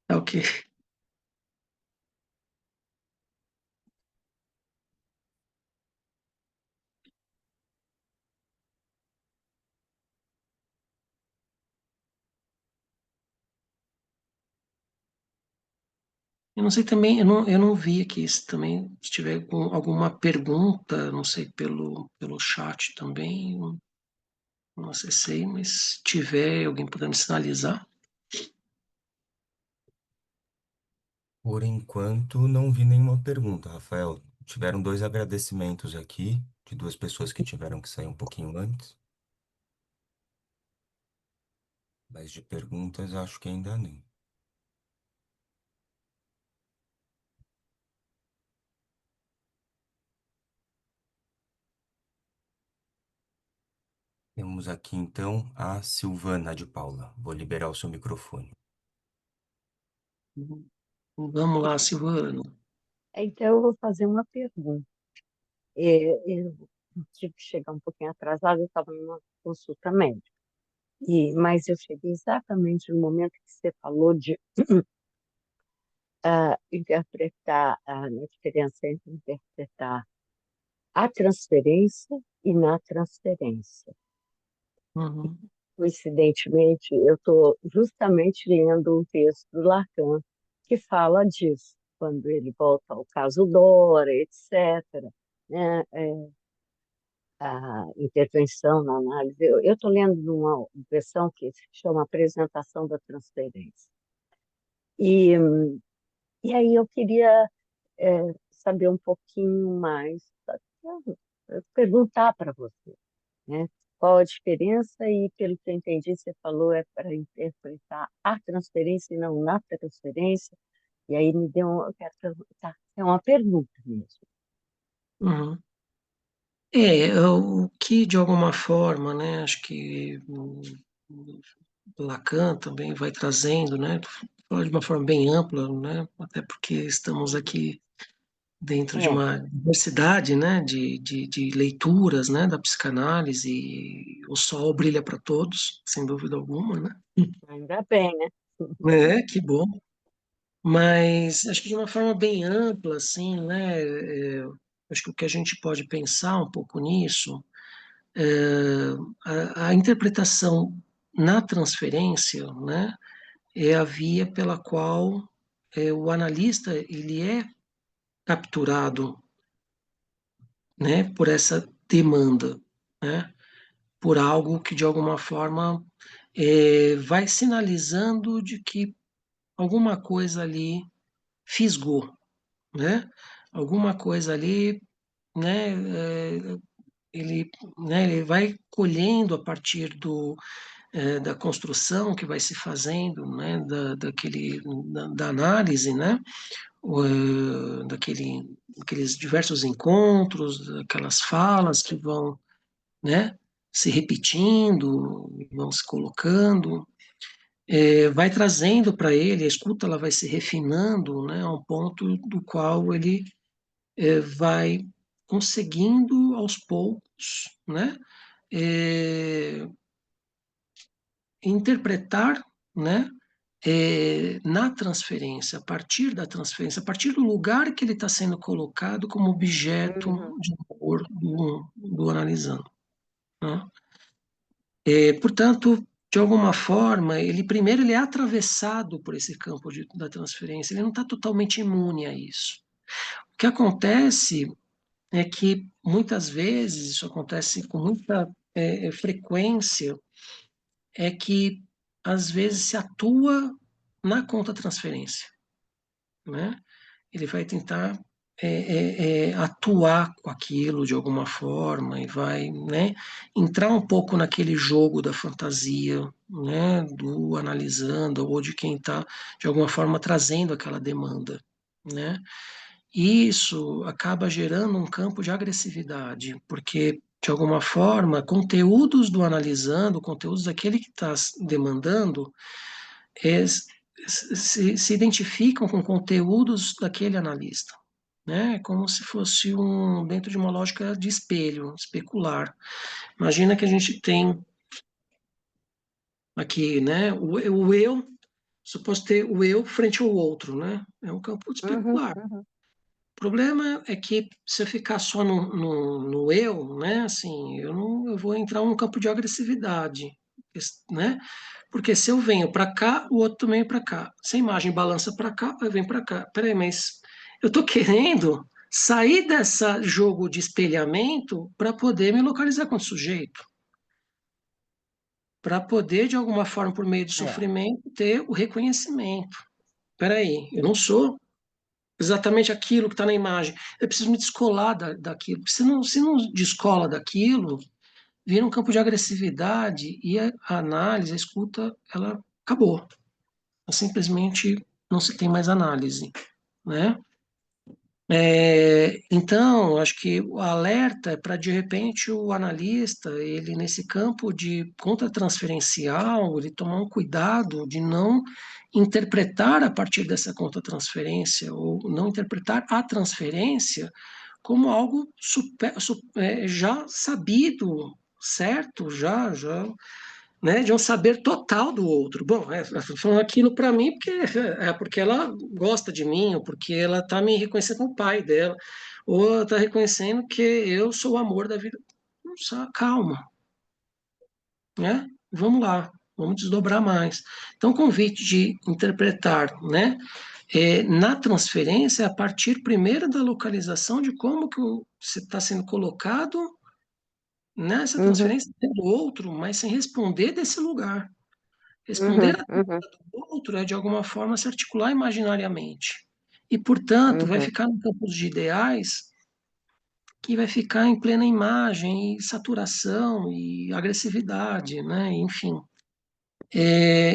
é o que... Eu não sei também, eu não vi aqui se também se tiver alguma pergunta, não sei, pelo chat também, não acessei, mas se tiver alguém podendo sinalizar. Por enquanto, não vi nenhuma pergunta, Rafael. Tiveram dois agradecimentos aqui, de duas pessoas que tiveram que sair um pouquinho antes, mas de perguntas acho que ainda não. Temos aqui então a Silvana de Paula. Vou liberar o seu microfone. Vamos lá, Silvano. Então, eu vou fazer uma pergunta. Eu tive que chegar um pouquinho atrasada, eu estava numa consulta médica. Mas eu cheguei exatamente no momento que você falou de interpretar, na diferença entre interpretar a transferência e na transferência. Uhum, Coincidentemente, eu estou justamente lendo um texto do Lacan que fala disso, quando ele volta ao caso Dora, etc., né? A intervenção na análise. Eu estou lendo uma versão que se chama Apresentação da Transferência. E, e aí eu queria saber um pouquinho mais, perguntar para você, né? Qual a diferença? E, pelo que eu entendi, você falou é para interpretar a transferência e não na transferência. E aí me deu, eu quero perguntar, é uma pergunta mesmo. uhum. O que de alguma forma, né, acho que o Lacan também vai trazendo, né, fala de uma forma bem ampla, né, até porque estamos aqui dentro de É, uma diversidade, né, de leituras, né, da psicanálise, e o sol brilha para todos, sem dúvida alguma, né? ainda bem, né? Que bom. Mas acho que de uma forma bem ampla, assim, né, acho que o que a gente pode pensar um pouco nisso, é, a interpretação na transferência, né, é a via pela qual o analista ele é capturado, né, por essa demanda, né, por algo que de alguma forma vai sinalizando de que alguma coisa ali fisgou, né, alguma coisa ali, né, ele, né, ele vai colhendo a partir da construção que vai se fazendo, né, da análise, né, daqueles diversos encontros, daquelas falas que vão, né, se repetindo, vão se colocando, vai trazendo para ele, a escuta ela vai se refinando, né, a um ponto do qual ele vai conseguindo aos poucos, né, é, interpretar, né, na transferência, a partir da transferência, a partir do lugar que ele está sendo colocado como objeto Uhum, de amor do analisando, né? Portanto, de alguma forma, ele primeiro ele é atravessado por esse campo da transferência, ele não está totalmente imune a isso. O que acontece é que muitas vezes, isso acontece com muita frequência, é que às vezes se atua na conta transferência, né? Ele vai tentar atuar com aquilo de alguma forma e vai, né, entrar um pouco naquele jogo da fantasia, né, do analisando ou de quem está de alguma forma trazendo aquela demanda, né? E isso acaba gerando um campo de agressividade, porque de alguma forma, conteúdos do analisando, conteúdos daquele que está demandando, se identificam com conteúdos daquele analista, né? É como se fosse dentro de uma lógica de espelho, especular. Imagina que a gente tem aqui, né, o eu, suposto ter o eu frente ao outro, né? É um campo Uhum, especular. uhum, O problema é que se eu ficar só no eu, né, assim, eu não, eu vou entrar num campo de agressividade, né? Porque se eu venho para cá, o outro também vem para cá. Se a imagem balança para cá, eu venho para cá. Peraí, mas eu estou querendo sair dessa jogo de espelhamento para poder me localizar com o sujeito, para poder, de alguma forma, por meio do é, sofrimento, ter o reconhecimento. Peraí, eu não sou exatamente aquilo que está na imagem. Eu preciso me descolar daquilo. Se não descola daquilo, vira um campo de agressividade e a análise, a escuta, ela acabou. Simplesmente não se tem mais análise, né? Então, acho que o alerta é para, de repente, o analista, ele nesse campo de contratransferencial, ele tomar um cuidado de não interpretar a partir dessa contratransferência, ou não interpretar a transferência como algo já sabido, certo, já né, de um saber total do outro. Bom, ela tá falando aquilo para mim porque ela gosta de mim, ou porque ela está me reconhecendo como pai dela, ou ela está reconhecendo que eu sou o amor da vida. Não, calma, né? Vamos lá, vamos desdobrar mais. Então, o convite de interpretar, né, na transferência, a partir primeiro da localização de como que você está sendo colocado nessa uhum, transferência do outro, mas sem responder desse lugar. Responder uhum, a uhum, do outro é, de alguma forma, se articular imaginariamente. E, portanto, vai uhum, ficar no campo de ideais que vai ficar em plena imagem, e saturação e agressividade, né? Enfim.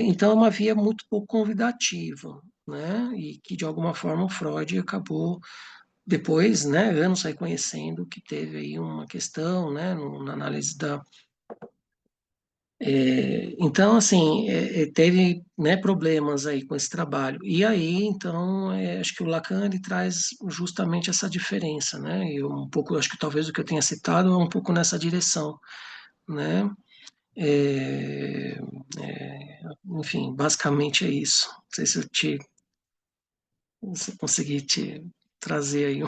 Então, é uma via muito pouco convidativa, né? E que, de alguma forma, o Freud acabou, depois, né, anos reconhecendo que teve aí uma questão, né, na análise da então, assim, teve, né, problemas aí com esse trabalho. E aí, então, acho que o Lacan ele traz justamente essa diferença, né? E um pouco, acho que talvez o que eu tenha citado é um pouco nessa direção, né? É, enfim, basicamente é isso. Não sei se eu consegui te trazer aí.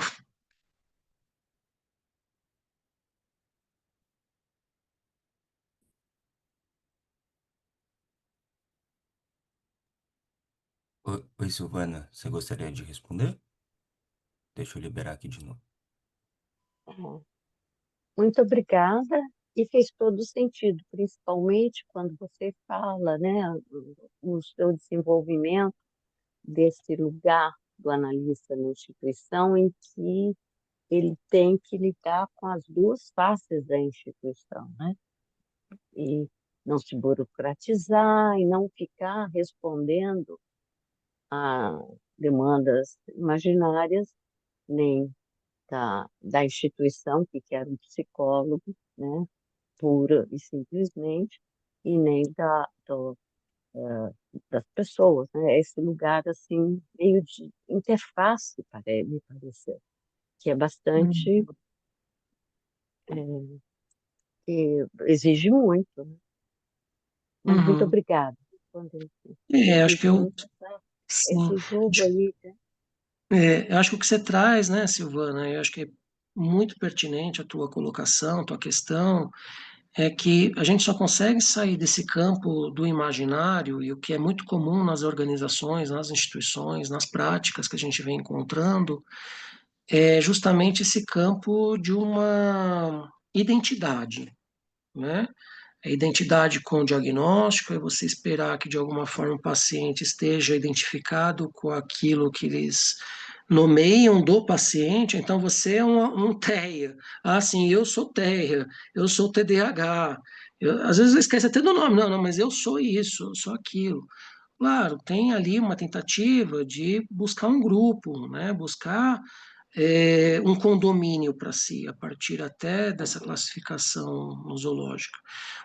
Oi, Silvana, você gostaria de responder? Deixa eu liberar aqui de novo. é. Muito obrigada. E fez todo sentido, principalmente quando você fala, né, o seu desenvolvimento desse lugar do analista na instituição em que ele tem que lidar com as duas faces da instituição, né? E não se burocratizar e não ficar respondendo a demandas imaginárias, nem da instituição, que quer um psicólogo, né? Pura e simplesmente, e nem das pessoas, né? Esse lugar, assim, meio de interface, me pareceu, que é bastante, é, que exige muito, né? Mas muito Uhum. obrigada. Quando Acho que exige eu, muito sim. esse jogo aí, né? Eu acho que o que você traz, né, Silvana, eu acho que é muito pertinente a tua colocação, a tua questão, é que a gente só consegue sair desse campo do imaginário, e o que é muito comum nas organizações, nas instituições, nas práticas que a gente vem encontrando, é justamente esse campo de uma identidade, né? A identidade com o diagnóstico é você esperar que, de alguma forma, o paciente esteja identificado com aquilo que eles nomeiam do paciente. Então, você é um TEA. Ah, sim, eu sou TEA, eu sou TDAH. Às vezes esquece até do nome. Não, não, mas eu sou isso, eu sou aquilo. Claro, tem ali uma tentativa de buscar um grupo, né? Buscar um condomínio para si, a partir até dessa classificação nosológica.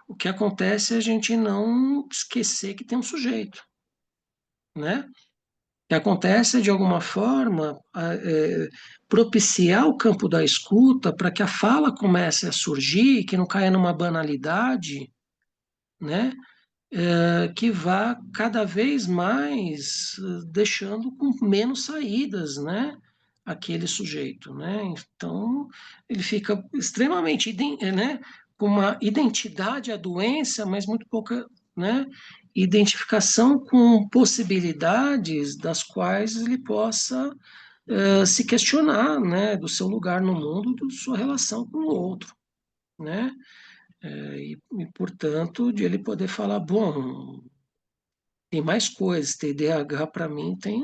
O que acontece é a gente não esquecer que tem um sujeito, né? O que acontece é, de alguma forma, propiciar o campo da escuta para que a fala comece a surgir, que não caia numa banalidade, né? Que vá cada vez mais deixando com menos saídas, né? Aquele sujeito, né? Então, ele fica extremamente, né? Com uma identidade à doença, mas muito pouca, né? Identificação com possibilidades das quais ele possa se questionar, né? Do seu lugar no mundo, da sua relação com o outro, né? Portanto, de ele poder falar, bom, tem mais coisas. TDAH, para mim, tem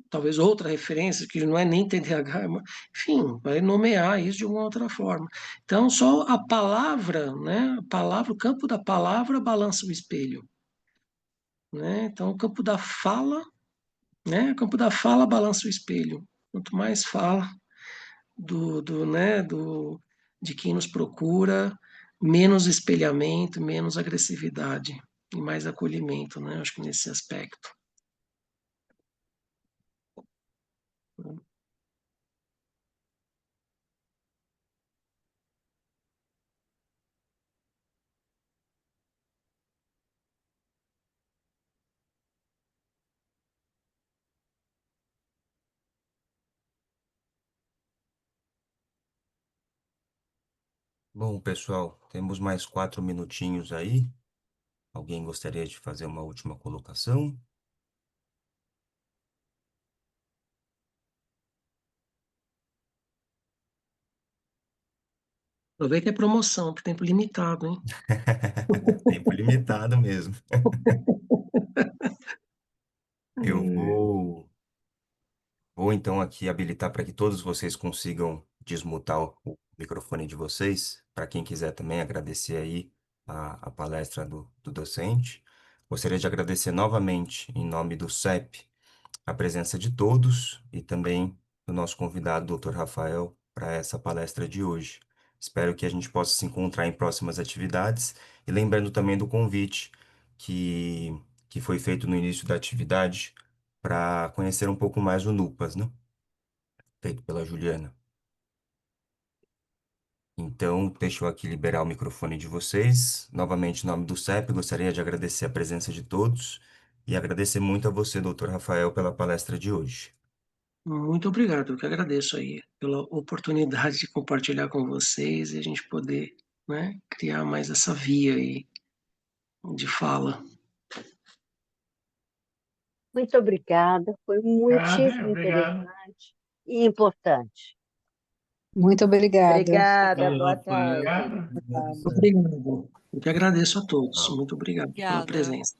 talvez outra referência, que não é nem TDAH, mas, enfim, vai nomear isso de uma outra forma. Então, só a palavra, né? A palavra, o campo da palavra balança o espelho, né? Então, o campo da fala, né? O campo da fala balança o espelho. Quanto mais fala de quem nos procura, menos espelhamento, menos agressividade e mais acolhimento, né? Acho que nesse aspecto. Bom, pessoal, temos mais 4 minutinhos aí. Alguém gostaria de fazer uma última colocação? Aproveita a promoção, que tempo limitado, hein? Tempo limitado mesmo. Eu vou então aqui habilitar para que todos vocês consigam desmutar o microfone de vocês. Para quem quiser também agradecer aí a palestra do docente. Gostaria de agradecer novamente, em nome do CEP, a presença de todos e também do nosso convidado, Dr. Rafael, para essa palestra de hoje. Espero que a gente possa se encontrar em próximas atividades e lembrando também do convite que, que foi feito no início da atividade para conhecer um pouco mais o NUPAS, né? Feito pela Juliana. Então, deixa eu aqui liberar o microfone de vocês. Novamente, em nome do CEP, gostaria de agradecer a presença de todos e agradecer muito a você, Dr. Rafael, pela palestra de hoje. Muito obrigado, eu que agradeço aí pela oportunidade de compartilhar com vocês e a gente poder, né, criar mais essa via aí de fala. Muito obrigada, foi muitíssimo Obrigado. interessante e importante. Muito obrigada. Obrigada, boa tarde. Obrigado. Eu que agradeço a todos. Muito obrigado pela Obrigada. presença.